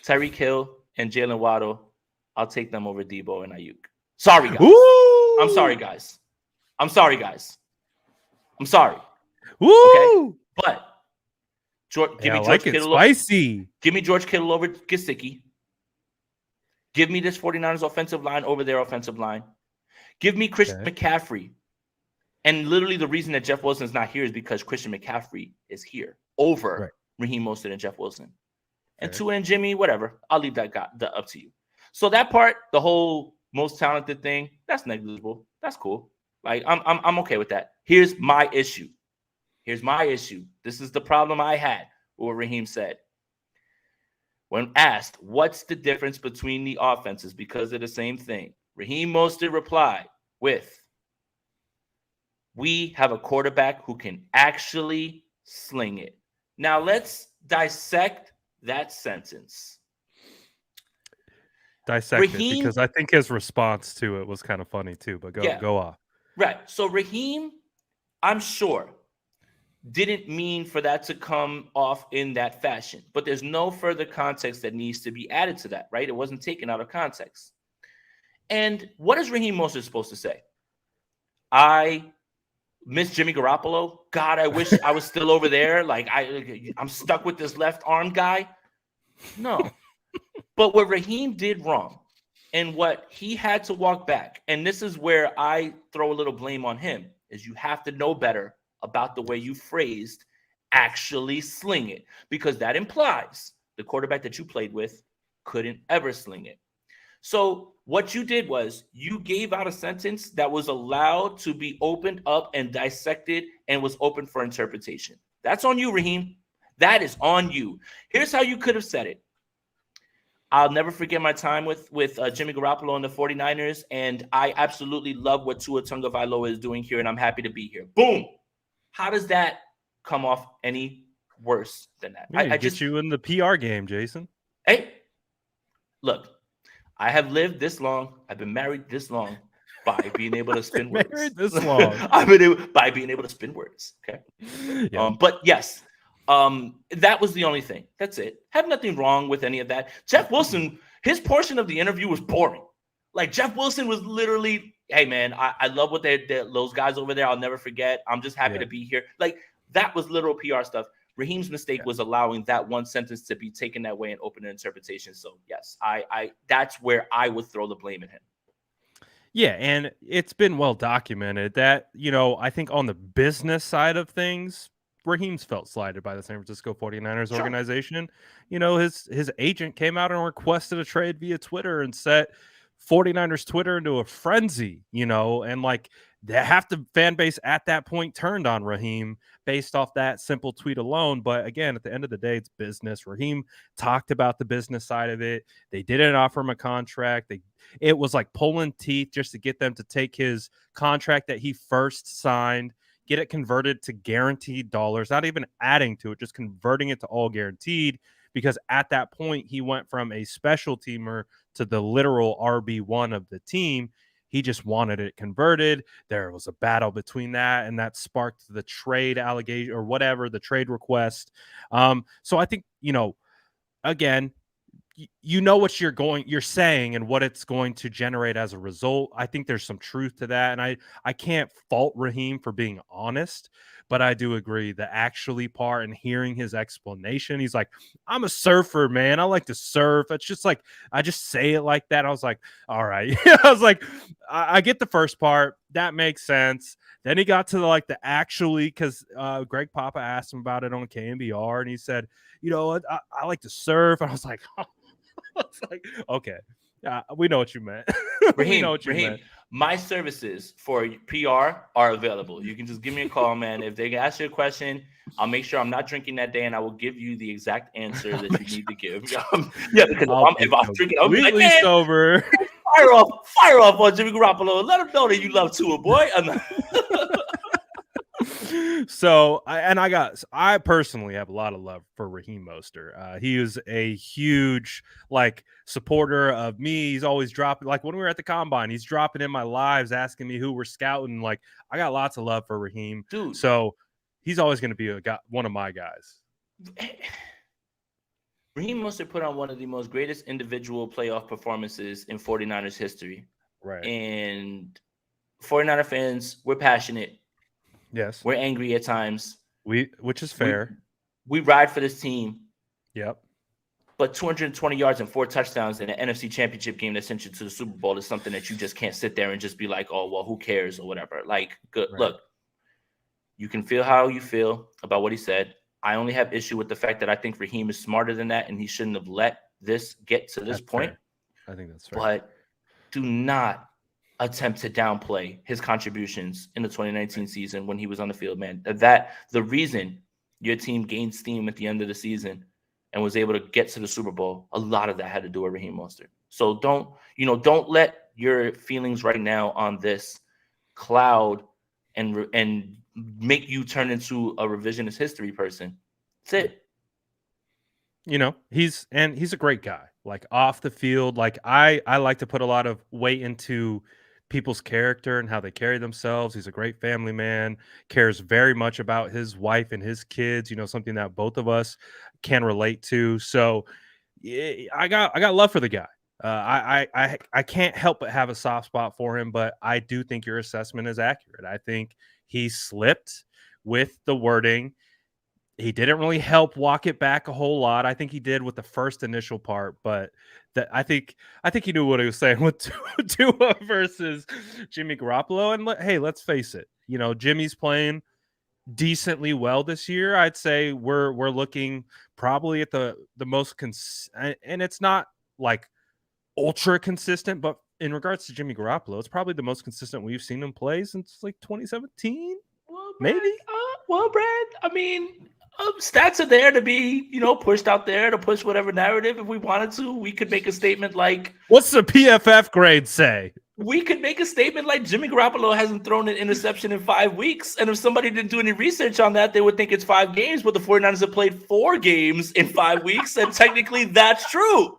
Tyreek Hill and Jalen Waddle, I'll take them over Debo and Ayuk. Sorry, guys. Ooh! I'm sorry, guys. I'm sorry. Woo! Okay? But give me George Kittle. Spicy. Give me George Kittle over Gesicki. Give me this 49ers offensive line over their offensive line. Give me Christian McCaffrey. And literally the reason that Jeff Wilson is not here is because Christian McCaffrey is here over Raheem Mostert and Jeff Wilson. And Tua and Jimmy, whatever. I'll leave that up to you. So that part, the whole most talented thing, that's negligible. That's cool. Like I'm okay with that. Here's my issue. This is the problem I had with what Raheem said. When asked, what's the difference between the offenses because they're the same thing, Raheem Mostert replied with, we have a quarterback who can actually sling it. Now let's dissect that sentence. Dissect it, because I think his response to it was kind of funny too, but go off. Right. So Raheem, I'm sure, didn't mean for that to come off in that fashion, but there's no further context that needs to be added to that, right? It wasn't taken out of context. And what is Raheem Mostert supposed to say? I miss Jimmy Garoppolo. God, I wish I was still over there. Like I'm stuck with this left arm guy. No. But what Raheem did wrong and what he had to walk back, and this is where I throw a little blame on him, is you have to know better about the way you phrased actually sling it, because that implies the quarterback that you played with couldn't ever sling it. So what you did was you gave out a sentence that was allowed to be opened up and dissected and was open for interpretation. That's on you, Raheem. That is on you. Here's how you could have said it. I'll never forget my time with Jimmy Garoppolo and the 49ers, and I absolutely love what Tua Tagovailoa is doing here, and I'm happy to be here. Boom. How does that come off any worse than that? Yeah, I get you in the PR game, Jason. Hey, look, I have lived this long. I've been married this long by being able to spin words. Married this long. by being able to spin words. Okay. Yeah. But yes, that was the only thing. That's it. Have nothing wrong with any of that. Jeff Wilson, his portion of the interview was boring. Like Jeff Wilson was literally, hey man, I love what those guys over there. I'll never forget. I'm just happy to be here. Like that was literal PR stuff. Raheem's mistake was allowing that one sentence to be taken that way and open to interpretation. So yes, I that's where I would throw the blame at him. Yeah, and it's been well documented that, I think on the business side of things, Raheem's felt slighted by the San Francisco 49ers organization. His agent came out and requested a trade via Twitter and set 49ers Twitter into a frenzy, and like half the fan base at that point turned on Raheem based off that simple tweet alone. But again, at the end of the day, it's business. Raheem talked about the business side of it. They didn't offer him a contract. It was like pulling teeth just to get them to take his contract that he first signed, get it converted to guaranteed dollars, not even adding to it, just converting it to all guaranteed. Because at that point, he went from a special teamer to the literal RB1 of the team. He just wanted it converted. There was a battle between that, and that sparked the trade allegation or whatever, the trade request. So I think, again, what you're saying and what it's going to generate as a result. I think there's some truth to that. And I can't fault Raheem for being honest, but I do agree the actually part and hearing his explanation. He's like, I'm a surfer, man. I like to surf. It's just like, I just say it like that. I was like, all right. I was like, I get the first part. That makes sense. Then he got to the actually, because Greg Papa asked him about it on KNBR, and he said, I like to surf. And I was like, oh. It's like, okay, we know what you meant. Raheem, My services for PR are available. You can just give me a call, man. If they ask you a question, I'll make sure I'm not drinking that day, and I will give you the exact answer that you need to give. Yeah, because if I'm drinking, I'll be like, completely man, sober. fire off on Jimmy Garoppolo. Let him know that you love Tua, boy. So I personally have a lot of love for Raheem Mostert. He is a huge supporter of me. He's always dropping, like when we were at the combine, he's dropping in my lives, asking me who we're scouting. Like, I got lots of love for Raheem, dude. So he's always going to be one of my guys. Raheem Mostert put on one of the most greatest individual playoff performances in 49ers history. Right. And 49er fans, we're passionate. Yes. We're angry at times. Which is fair. We ride for this team. Yep. But 220 yards and 4 touchdowns in an NFC Championship game that sent you to the Super Bowl is something that you just can't sit there and just be like, oh, well, who cares or whatever. Like, good. Right. Look, you can feel how you feel about what he said. I only have issue with the fact that I think Raheem is smarter than that, and he shouldn't have let this get to this point. Fair. I think that's fair. But do not attempt to downplay his contributions in the 2019 season when he was on the field, man. That the reason your team gained steam at the end of the season and was able to get to the Super Bowl, a lot of that had to do with Raheem Mostert. So don't let your feelings right now on this cloud and make you turn into a revisionist history person. That's it. He's a great guy. Like off the field, I like to put a lot of weight into people's character and how they carry themselves. He's a great family man, cares very much about his wife and his kids, something that both of us can relate to. So I got love for the guy. I can't help but have a soft spot for him, but I do think your assessment is accurate. I think he slipped with the wording. He didn't really help walk it back a whole lot. I think he did with the first initial part, but I think he knew what he was saying with Tua versus Jimmy Garoppolo. And hey, let's face it, Jimmy's playing decently well this year. I'd say we're looking probably at the most and it's not like ultra consistent, but in regards to Jimmy Garoppolo, it's probably the most consistent we've seen him play since 2017. Well, maybe. Brad, I mean, stats are there to be, pushed out there to push whatever narrative. If we wanted to, we could make a statement like, what's the PFF grade say? We could make a statement like Jimmy Garoppolo hasn't thrown an interception in 5 weeks. And if somebody didn't do any research on that, they would think it's 5 games, but the 49ers have played 4 games in 5 weeks. And technically that's true.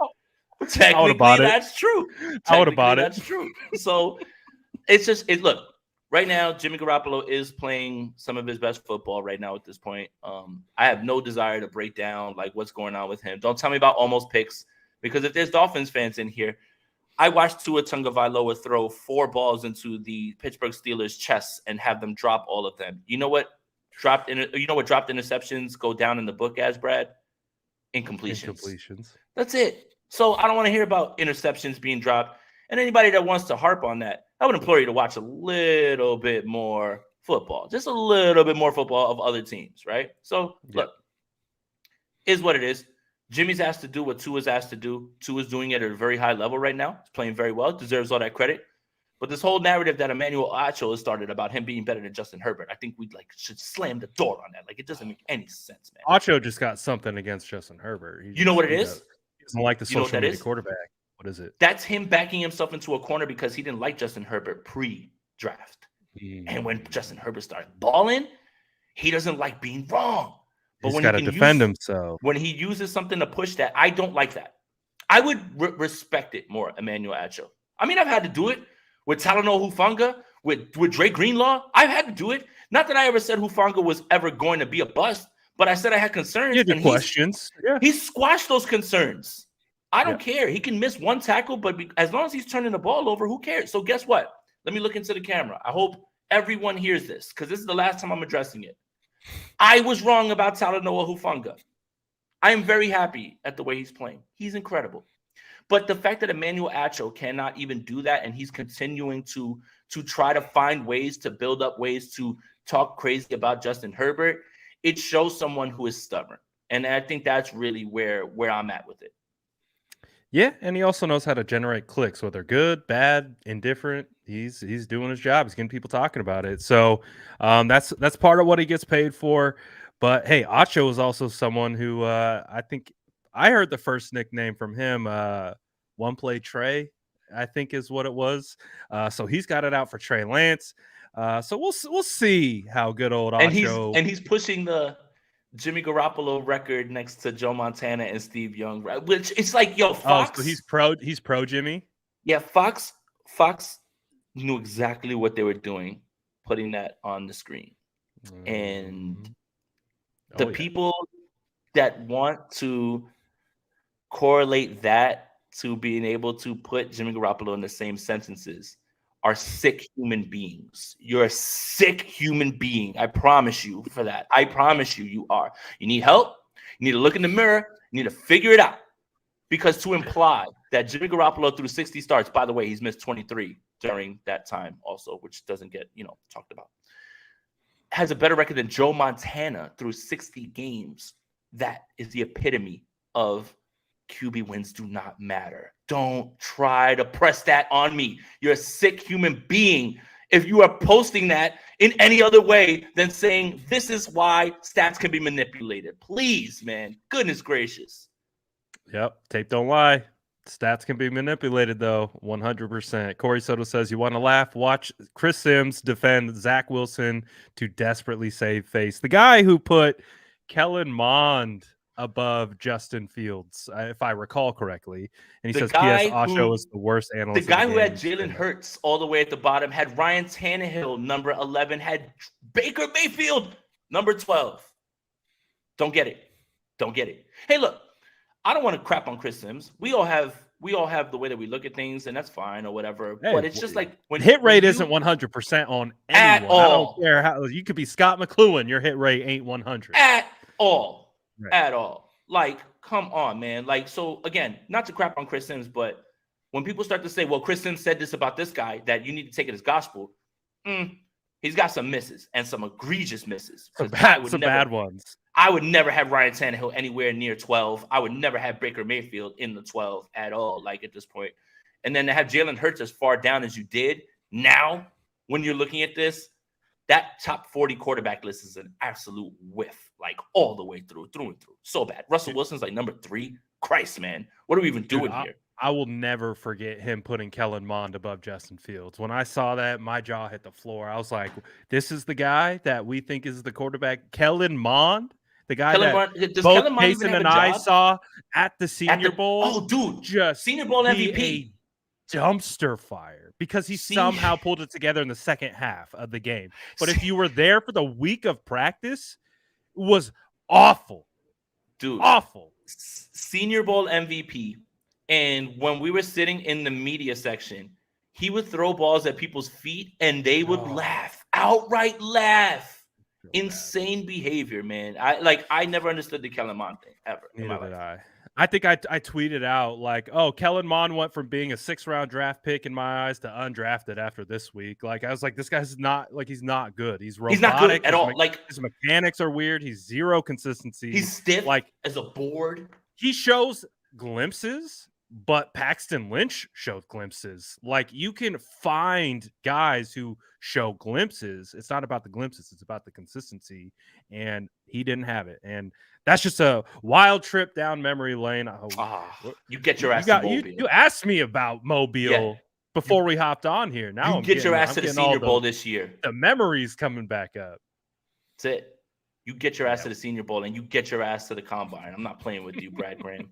Technically that's true. I would have bought it. That's true. So it's just, look, right now, Jimmy Garoppolo is playing some of his best football right now at this point. I have no desire to break down what's going on with him. Don't tell me about almost picks, because if there's Dolphins fans in here, I watched Tua Tagovailoa throw 4 balls into the Pittsburgh Steelers' chests and have them drop all of them. You know what dropped interceptions go down in the book as, Brad? Incompletions. That's it. So I don't want to hear about interceptions being dropped. And anybody that wants to harp on that, I would implore you to watch a little bit more football, just a little bit more football of other teams, right? So, Look, is what it is. Jimmy's asked to do what Tua's asked to do. Tua's doing it at a very high level right now. He's playing very well, deserves all that credit. But this whole narrative that Emmanuel Acho has started about him being better than Justin Herbert, I think we should slam the door on that. It doesn't make any sense, man. Acho just got something against Justin Herbert. You know what it is? He doesn't like the social media quarterback. What is it? That's him backing himself into a corner because he didn't like Justin Herbert pre-draft. And when Justin Herbert started balling, he doesn't like being wrong. But he's got to defend himself. When he uses something to push that, I don't like that. I would respect it more, Emmanuel Acho. I mean, I've had to do it with Talanoa Hufanga, with Dre Greenlaw. I've had to do it. Not that I ever said Hufanga was ever going to be a bust, but I said I had concerns. You had questions. He squashed those concerns. I don't care. He can miss 1 tackle, but as long as he's turning the ball over, who cares? So guess what? Let me look into the camera. I hope everyone hears this because this is the last time I'm addressing it. I was wrong about Talanoa Hufanga. I am very happy at the way he's playing. He's incredible. But the fact that Emmanuel Acho cannot even do that, and he's continuing to try to find ways to build up ways to talk crazy about Justin Herbert, it shows someone who is stubborn. And I think that's really where I'm at with it. Yeah, and he also knows how to generate clicks, whether good, bad, indifferent. He's doing his job. He's getting people talking about it. So that's part of what he gets paid for. But hey, Acho is also someone who I think I heard the first nickname from him. One play Trey, I think is what it was. So he's got it out for Trey Lance. So we'll see how good old And Acho. he's pushing the Jimmy Garoppolo record next to Joe Montana and Steve Young, right? Which it's like, yo, Oh, so Fox. he's pro Jimmy. Yeah, Fox knew exactly what they were doing, putting that on the screen. And Mhm. the Oh yeah. people that want to correlate that to being able to put Jimmy Garoppolo in the same sentences are sick human beings. You're a sick human being. I promise you for that. I promise you, you are. You need help. You need to look in the mirror. You need to figure it out. Because to imply that Jimmy Garoppolo threw 60 starts, by the way, he's missed 23 during that time also, which doesn't get, talked about, has a better record than Joe Montana through 60 games. That is the epitome of QB wins do not matter. Don't try to press that on me. You're a sick human being if you are posting that in any other way than saying this is why stats can be manipulated. Please, man. Goodness gracious. Yep, tape don't lie. Stats can be manipulated, though, 100%. Corey Soto says, you want to laugh? Watch Chris Sims defend Zach Wilson to desperately save face. The guy who put Kellen Mond above Justin Fields, if I recall correctly. And he The says, P.S. guy Osho who is the worst the analyst of the guy who had game. Jalen Hurts all the way at the bottom, had Ryan Tannehill, number 11, had Baker Mayfield, number 12. Don't get it. Don't get it. Hey, look, I don't want to crap on Chris Sims. We all have the way that we look at things, and that's fine or whatever. Hey, But it's just like hit when rate isn't you 100% on at anyone. I don't all, care how you could be Scott McLuhan. Your hit rate ain't 100. at all, Right. at all. Like, come on, man. Like, so again, not to crap on Chris Sims, but when people start to say, well, Chris Sims said this about this guy, that you need to take it as gospel, he's got some misses and some egregious misses. Some Because bad ones. I would never have Ryan Tannehill anywhere near 12. I would never have Baker Mayfield in the 12 at all, like at this point. And then to have Jalen Hurts as far down as you did, now when you're looking at this, that top 40 quarterback list is an absolute whiff, like all the way through and through. So bad. Russell Wilson's like number 3. Christ, man. What are we even doing here? I will never forget him putting Kellen Mond above Justin Fields. When I saw that, my jaw hit the floor. I was like, this is the guy that we think is the quarterback, Kellen Mond, the guy Does both Kellen Mond even Jason have and a I job? saw at the Senior Bowl. Oh, dude. Just Senior Bowl MVP. A dumpster fire because he somehow pulled it together in the second half of the game. But if you were there for the week of practice, it was awful. Dude. Awful. Senior Bowl MVP. And when we were sitting in the media section, he would throw balls at people's feet and they would laugh, outright laugh. Insane behavior, man. I never understood the Kellen Mond thing ever. Neither did I. I think I tweeted out like, oh, Kellen Mond went from being a 6th-round draft pick in my eyes to undrafted after this week. Like, I was like, this guy's not like he's not good. He's robotic. He's not good at all. Like, his mechanics are weird. He's zero consistency. He's stiff like as a board. He shows glimpses, but Paxton Lynch showed glimpses. Like, you can find guys who show glimpses. It's not about the glimpses. It's about the consistency. And he didn't have it. And that's just a wild trip down memory lane. You get your ass to Mobile. You asked me about Mobile before we hopped on here. Now you get your ass to the Senior Bowl this year. The memories coming back up. That's it. You get your ass to the Senior Bowl and you get your ass to the Combine. I'm not playing with you, Brad Graham.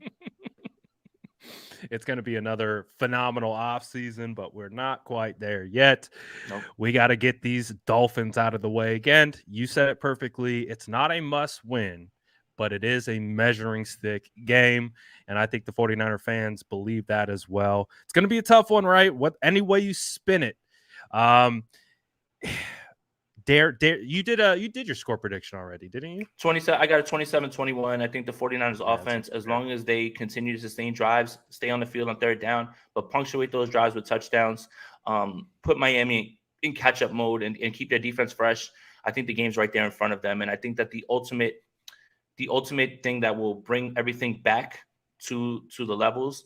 It's going to be another phenomenal offseason, but we're not quite there yet. Nope. We got to get these Dolphins out of the way. Again, you said it perfectly. It's not a must win, but it is a measuring stick game. And I think the 49er fans believe that as well. It's going to be a tough one, right? Any way you spin it. You did your score prediction already, didn't you? 27. I got a 27-21. I think the 49ers offense, as long as they continue to sustain drives, stay on the field on 3rd down, but punctuate those drives with touchdowns, put Miami in catch-up mode and keep their defense fresh. I think the game's right there in front of them. And I think that the ultimate thing that will bring everything back to the levels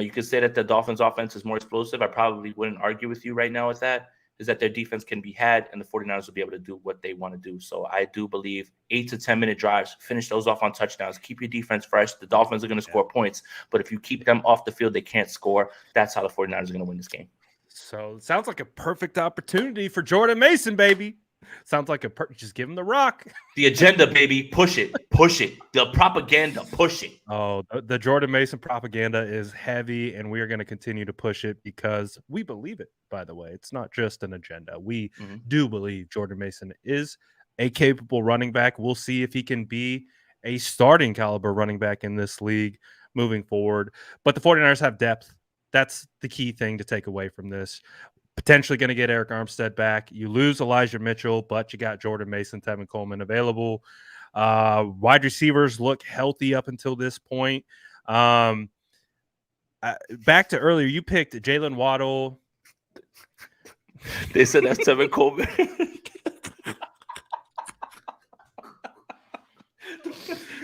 You could say that the Dolphins offense is more explosive. I probably wouldn't argue with you right now with that, is that their defense can be had and the 49ers will be able to do what they want to do. So I do believe 8 to 10 minute drives, finish those off on touchdowns, keep your defense fresh. The Dolphins are going to score points, but if you keep them off the field, they can't score. That's how the 49ers are going to win this game. So it sounds like a perfect opportunity for Jordan Mason, baby. Sounds like just give him the rock. The agenda, baby. Push it. Push it. The propaganda. Push it. Oh, the Jordan Mason propaganda is heavy, and we are going to continue to push it because we believe it, by the way. It's not just an agenda. We do believe Jordan Mason is a capable running back. We'll see if he can be a starting caliber running back in this league moving forward. But the 49ers have depth. That's the key thing to take away from this. Potentially going to get Eric Armstead back. You lose Elijah Mitchell, but you got Jordan Mason, Tevin Coleman available. Wide receivers look healthy up until this point. Back to earlier, you picked Jalen Waddle. They said that's Tevin Coleman.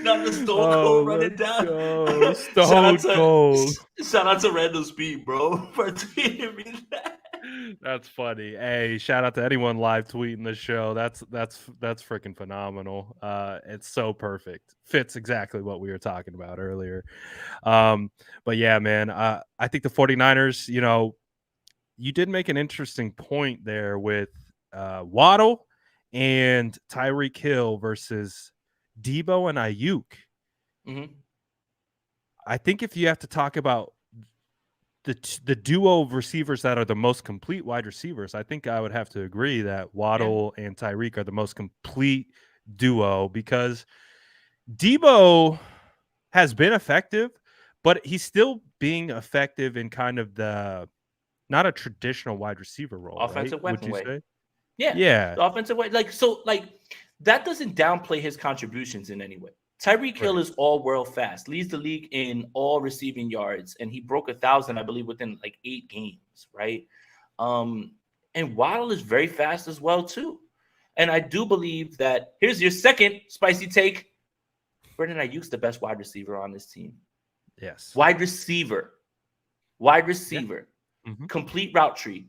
Not the Stone Cold running down. Stone Cold. Shout out to Randall Speed, bro, for tweeting me that. That's funny. Hey, shout out to anyone live tweeting the show. That's freaking phenomenal. It's so perfect. Fits exactly what we were talking about earlier. But yeah, man, I think the 49ers, you did make an interesting point there with Waddle and Tyreek Hill versus Debo and Ayuk. Mm-hmm. I think if you have to talk about the duo of receivers that are the most complete wide receivers, I think I would have to agree that Waddle and Tyreek are the most complete duo, because Debo has been effective, but he's still being effective in kind of not a traditional wide receiver role, offensive right? weapon Would you way. say? Yeah. The offensive way. That doesn't downplay his contributions in any way. Tyreek Hill is all world fast, leads the league in all receiving yards, and he broke 1,000, I believe, within 8 games, right? And Waddle is very fast as well, too. And I do believe that, here's your second spicy take, Brandon Ayuk's the best wide receiver on this team. Yes. Wide receiver. Yeah. Mm-hmm. Complete route tree.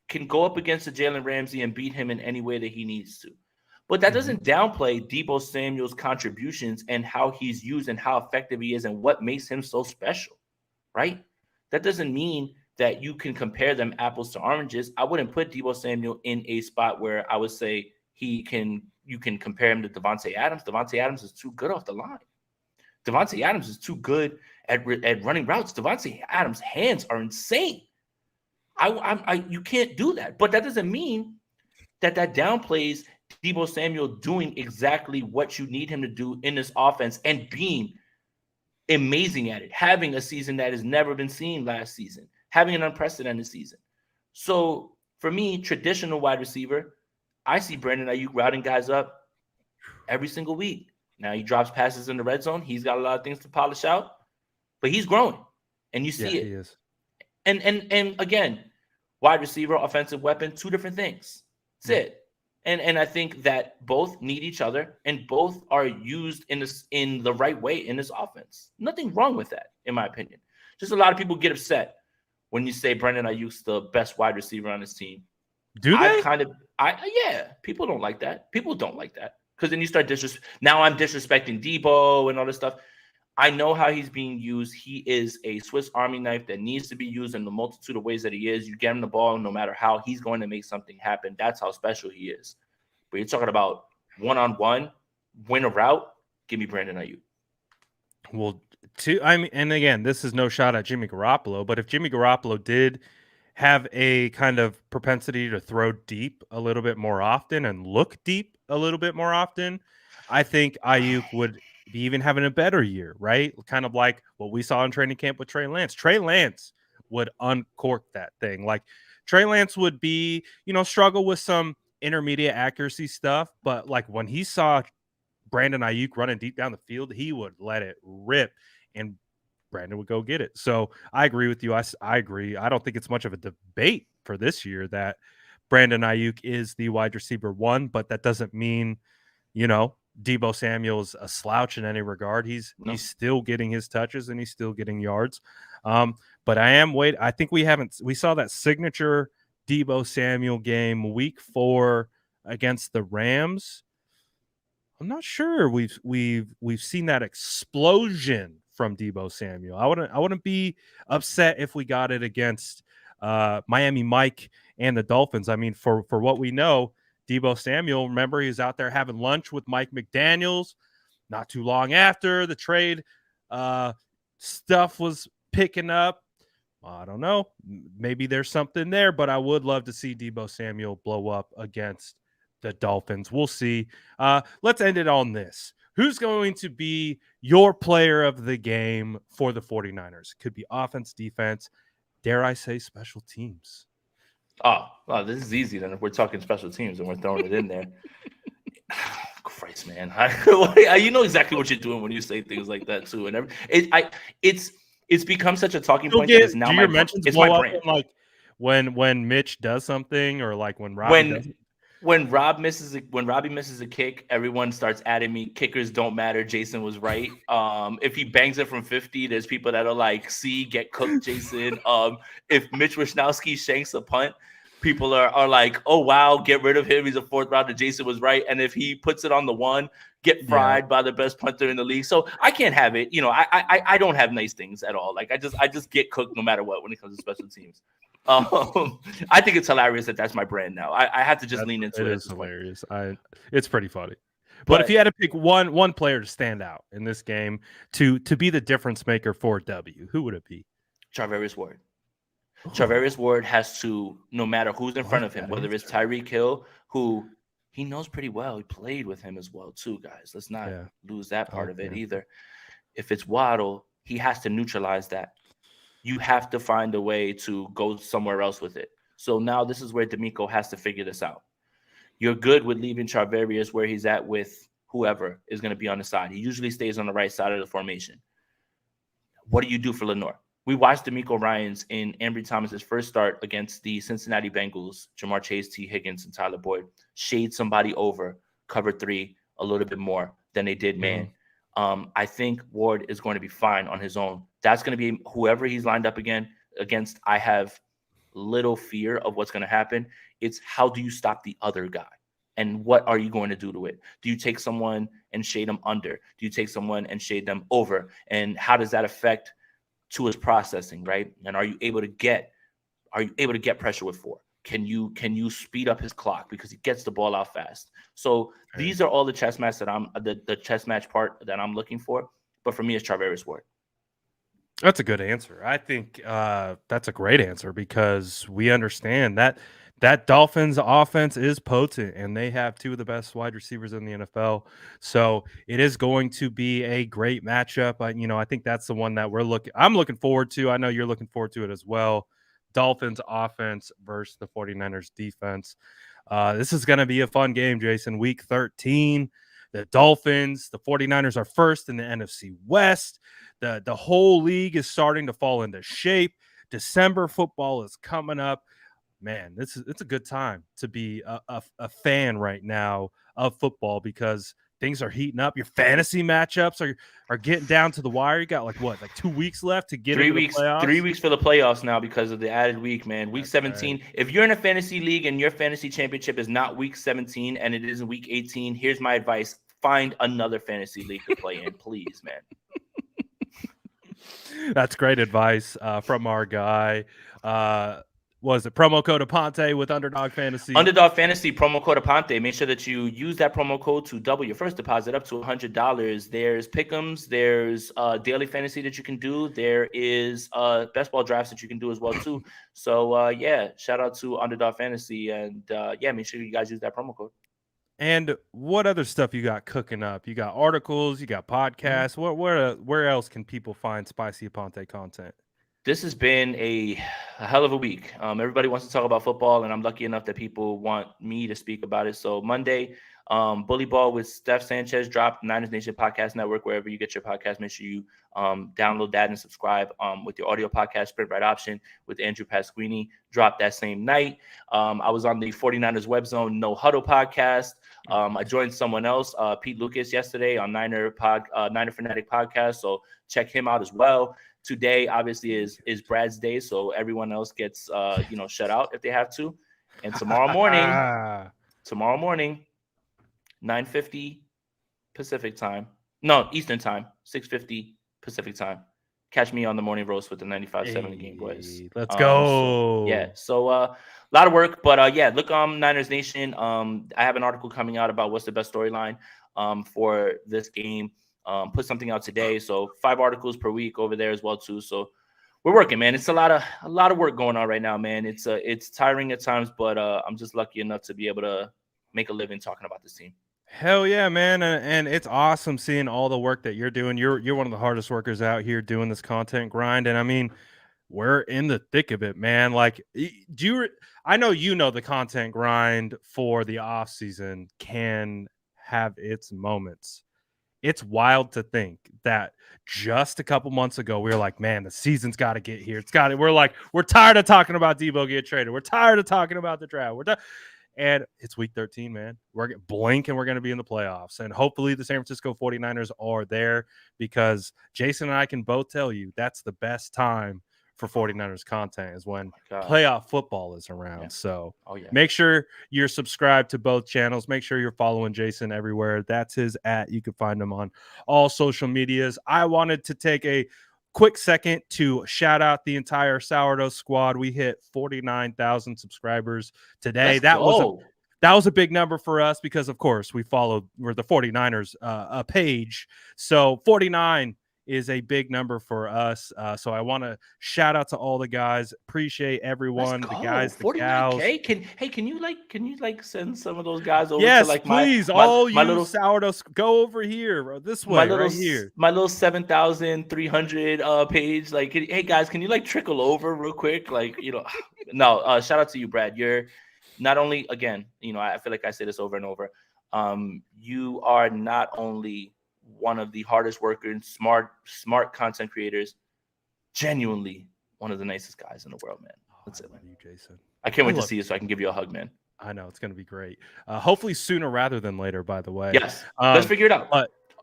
Can go up against a Jalen Ramsey and beat him in any way that he needs to. But that doesn't downplay Debo Samuel's contributions and how he's used and how effective he is and what makes him so special, right? That doesn't mean that you can compare them apples to oranges. I wouldn't put Debo Samuel in a spot where I would say you can compare him to Devontae Adams. Devontae Adams is too good off the line. Devontae Adams is too good at running routes. Devontae Adams' hands are insane. You can't do that. But that doesn't mean that downplays Debo Samuel doing exactly what you need him to do in this offense and being amazing at it, having a season that has never been seen last season, having an unprecedented season. So for me, traditional wide receiver, I see Brandon Ayuk routing guys up every single week. Now he drops passes in the red zone. He's got a lot of things to polish out, but he's growing, and you see it. He is. And again, wide receiver, offensive weapon, two different things. That's it. And I think that both need each other and both are used in the right way in this offense. Nothing wrong with that, in my opinion. Just a lot of people get upset when you say Brandon Ayuk's the best wide receiver on this team. Do they? Yeah. People don't like that. People don't like that because then you start now I'm disrespecting Debo and all this stuff. I know how he's being used. He is a Swiss Army knife that needs to be used in the multitude of ways that he is. You get him the ball, no matter how, he's going to make something happen. That's how special he is. But you're talking about one-on-one, win a route, give me Brandon Ayuk. Well, and again, this is no shot at Jimmy Garoppolo, but if Jimmy Garoppolo did have a kind of propensity to throw deep a little bit more often and look deep a little bit more often, I think Ayuk would be even having a better year, right? Kind of like what we saw in training camp with Trey Lance. Trey Lance would uncork that thing. Like Trey Lance would be, struggle with some intermediate accuracy stuff, but like when he saw Brandon Ayuk running deep down the field, he would let it rip and Brandon would go get it. So I agree with you. I agree. I don't think it's much of a debate for this year that Brandon Ayuk is the wide receiver one, but that doesn't mean, Debo Samuel's a slouch in any regard. He's No. still getting his touches and he's still getting yards. But I think we saw that signature Debo Samuel game week 4 against the Rams. I'm not sure we've seen that explosion from Debo Samuel. I wouldn't be upset if we got it against Miami Mike and the Dolphins. I mean, for what we know, Debo Samuel, remember, he was out there having lunch with Mike McDaniels not too long after the trade stuff was picking up. I don't know. Maybe there's something there, but I would love to see Debo Samuel blow up against the Dolphins. We'll see. Let's end it on this. Who's going to be your player of the game for the 49ers? Could be offense, defense, dare I say special teams. Oh, this is easy then if we're talking special teams and we're throwing it in there. Christ, man. You know exactly what you're doing when you say things like that too. And it's become such a talking point that it's now my brand. Like when Mitch does something, or like when Robbie does it? When Robbie misses a kick, everyone starts adding me. Kickers don't matter. Jason was right. If he bangs it from 50, there's people that are like, "See, get cooked, Jason." If Mitch Wishnowsky shanks a punt, people are like, "Oh wow, get rid of him. He's a 4th rounder." Jason was right. And if he puts it on the 1, get fried by the best punter in the league. So I can't have it. You know, I don't have nice things at all. Like I just get cooked no matter what when it comes to special teams. I think it's hilarious that that's my brand now. I have to just lean into it. It's hilarious. It's pretty funny. But if you had to pick one player to stand out in this game to be the difference maker for W, who would it be? Charvarius Ward. Charvarius Ward has to, no matter who's in front of him, whether it's Tyreek Hill, who he knows pretty well. He played with him as well, too, guys. Let's not lose that part of it either. If it's Waddle, he has to neutralize that. You have to find a way to go somewhere else with it. So now this is where D'Amico has to figure this out. You're good with leaving Charvarius where he's at with whoever is going to be on the side. He usually stays on the right side of the formation. What do you do for Lenore? We watched D'Amico Ryans in Ambry Thomas's first start against the Cincinnati Bengals, Jamar Chase, T. Higgins, and Tyler Boyd. Shade somebody over, cover 3 a little bit more than they did man. I think Ward is going to be fine on his own. That's going to be whoever he's lined up against. I have little fear of what's going to happen. It's how do you stop the other guy? And what are you going to do to it? Do you take someone and shade them under? Do you take someone and shade them over? And how does that affect to his processing, right? And are you able to get pressure with 4? Can you speed up his clock because he gets the ball out fast? So these are all the chess match that the chess match part that I'm looking for. But for me, it's Charvarius Ward. That's a good answer. I think that's a great answer because we understand that Dolphins offense is potent and they have 2 of the best wide receivers in the NFL. So it is going to be a great matchup. I think that's the one that I'm looking forward to. I know you're looking forward to it as well. Dolphins offense versus the 49ers defense. This is going to be a fun game, Jason. Week 13, the Dolphins, the 49ers are first in the NFC West. The whole league is starting to fall into shape. December football is coming up. Man, it's a good time to be a fan right now of football because things are heating up. Your fantasy matchups are getting down to the wire. You got like 2 weeks left to get 3 into weeks. the playoffs? 3 weeks for the playoffs now because of the added week, man. Week 17. Right. If you're in a fantasy league and your fantasy championship is not week 17 and it is in week 18, here's my advice: find another fantasy league to play in, please, man. That's great advice from our guy. Was it promo code Aponte with Underdog Fantasy? Underdog Fantasy, promo code Aponte. Make sure that you use that promo code to double your first deposit up to $100. There's pick'ems, there's daily fantasy that you can do. There is best ball drafts that you can do as well too. So shout out to Underdog Fantasy and make sure you guys use that promo code. And what other stuff you got cooking up? You got articles, you got podcasts. Where else can people find Spicy Aponte content? This has been a hell of a week. Everybody wants to talk about football, and I'm lucky enough that people want me to speak about it. So Monday, Bully Ball with Steph Sanchez dropped. Niners Nation Podcast Network, wherever you get your podcast. Make sure you download that and subscribe with your audio podcast, Sprint Right Option with Andrew Pasquini. Dropped that same night. I was on the 49ers Web Zone No Huddle podcast. I joined someone else, Pete Lucas, yesterday on Niner Fanatic Podcast. So check him out as well. Today, obviously, is Brad's day, so everyone else gets shut out if they have to. And tomorrow morning, 9:50 Pacific time. No, Eastern time, 6:50 Pacific time. Catch me on the morning roast with the 95.7 Game Boys. Let's go. So a lot of work, but look Niners Nation. I have an article coming out about what's the best storyline for this game. Put something out today, so 5 articles per week over there as well too. So we're working, man. It's a lot of work going on right now, man. It's tiring at times, but I'm just lucky enough to be able to make a living talking about this team. Hell yeah, man. And it's awesome seeing all the work that you're doing. You're one of the hardest workers out here doing this content grind. And I mean, we're in the thick of it, man. Like, I know the content grind for the off season can have its moments. It's wild to think that just a couple months ago, we were like, man, the season's got to get here. We're tired of talking about Debo get traded. We're tired of talking about the draft. And it's week 13, man. We're going to blink and we're going to be in the playoffs. And hopefully the San Francisco 49ers are there, because Jason and I can both tell you that's the best time for 49ers content is when playoff football is around. Yeah. So make sure you're subscribed to both channels. Make sure you're following Jason everywhere. That's his @ You can find him on all social medias. I wanted to take a quick second to shout out the entire Sourdough Squad. We hit 49,000 subscribers today. That was a big number for us because, of course, we're the 49ers page. So 49 is a big number for us. So I want to shout out to all the guys. Appreciate everyone, the guys, the gals. Can you send some of those guys over to like please, my little Sourdough, go over here, this way, right here. My little 7,300 page. Like, hey guys, can you trickle over real quick? No, shout out to you, Brad. You're not only, again, I feel like I say this over and over. You are not only one of the hardest workers, smart content creators, genuinely one of the nicest guys in the world, man. That's it, man. You, Jason. I can't wait to see you so I can give you a hug, man. I know it's going to be great. Hopefully sooner rather than later, by the way. Yes. Let's figure it out.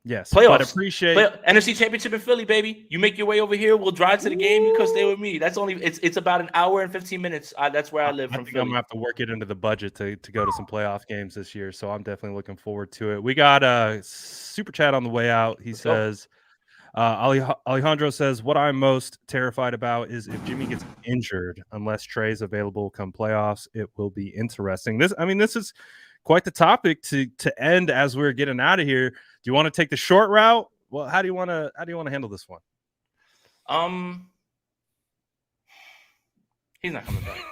Yes. Playoffs. But appreciate NFC Championship in Philly, baby. You make your way over here. We'll drive to the game. You come stay with me. That's it's about an hour and 15 minutes. That's where I live from Philly. I'm going to have to work it into the budget to go to some playoff games this year. So I'm definitely looking forward to it. We got a super chat on the way out. He says, Alejandro says, what I'm most terrified about is if Jimmy gets injured, unless Trey's available come playoffs, it will be interesting. This is quite the topic to end as we're getting out of here. Do you want to take the short route? Well, how do you want to handle this one? He's not coming back.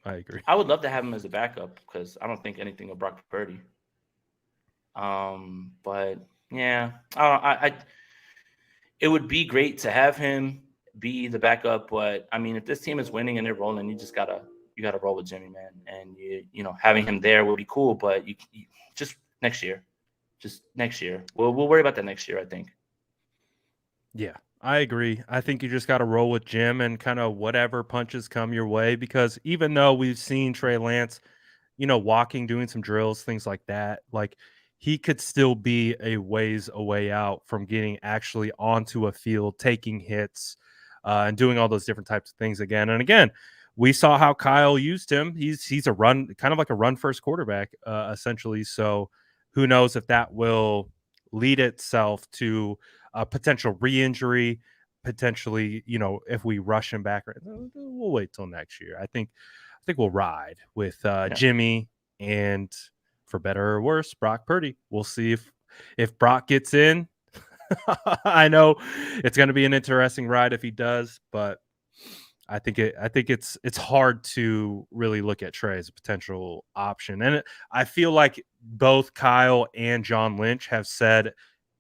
I agree. I would love to have him as a backup because I don't think anything of Brock Purdy. But yeah, it would be great to have him be the backup. But I mean, if this team is winning and they're rolling, you gotta roll with Jimmy, man. And having him there would be cool. But you just next year. We'll worry about that next year, I think. Yeah, I agree. I think you just got to roll with Jim and kind of whatever punches come your way, because even though we've seen Trey Lance, walking, doing some drills, things like that, like he could still be a ways away out from getting actually onto a field, taking hits, and doing all those different types of things again. And again, we saw how Kyle used him. He's a run, kind of like a run first quarterback, essentially. So who knows if that will lead itself to a potential re-injury, potentially, if we rush him back. We'll wait till next year. I think we'll ride with Jimmy and, for better or worse, Brock Purdy. We'll see if Brock gets in. I know it's going to be an interesting ride if he does, but I think it's hard to really look at Trey as a potential option. And I feel like both Kyle and John Lynch have said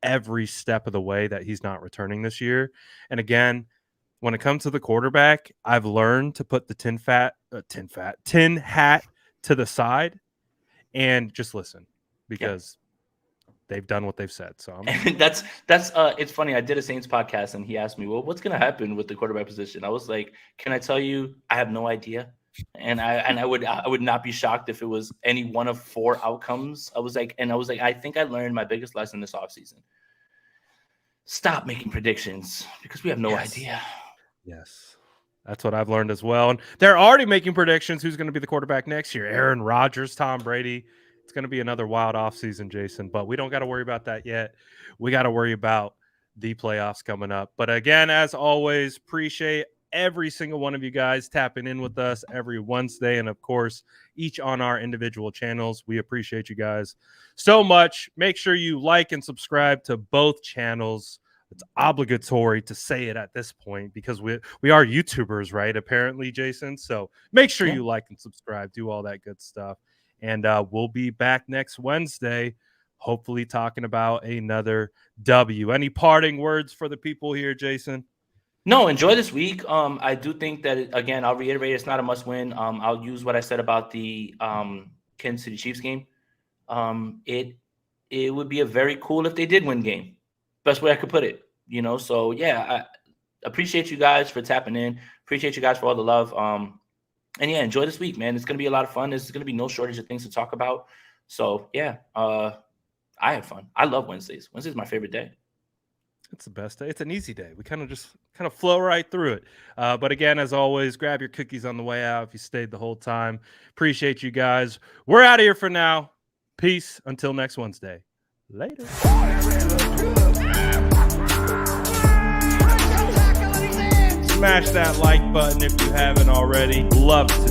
every step of the way that he's not returning this year. And again, when it comes to the quarterback, I've learned to put the tin hat to the side and just listen because they've done what they've said. So and that's it's funny. I did a Saints podcast and he asked me, well, what's going to happen with the quarterback position? I was like, can I tell you? I have no idea. And I would not be shocked if it was any one of 4 outcomes. I was like, I think I learned my biggest lesson this offseason. Stop making predictions because we have no idea. Yes. That's what I've learned as well. And they're already making predictions who's going to be the quarterback next year. Aaron Rodgers, Tom Brady. It's going to be another wild offseason, Jason, but we don't got to worry about that yet. We got to worry about the playoffs coming up. But again, as always, appreciate every single one of you guys tapping in with us every Wednesday. And of course, each on our individual channels. We appreciate you guys so much. Make sure you like and subscribe to both channels. It's obligatory to say it at this point because we are YouTubers, right? Apparently, Jason. So make sure you like and subscribe, do all that good stuff. And we'll be back next Wednesday, hopefully talking about another W. Any parting words for the people here, Jason? No, enjoy this week. I do think that, again, I'll reiterate, it's not a must win. I'll use what I said about the Kansas City Chiefs game. It would be a very cool if they did win game. Best way I could put it, So, I appreciate you guys for tapping in. Appreciate you guys for all the love. And, enjoy this week, man. It's going to be a lot of fun. There's going to be no shortage of things to talk about. So, I had fun. I love Wednesdays. Wednesday's my favorite day. It's the best day. It's an easy day. We kind of flow right through it. But again, as always, grab your cookies on the way out if you stayed the whole time. Appreciate you guys. We're out of here for now. Peace until next Wednesday. Later. Smash that like button if you haven't already. Love to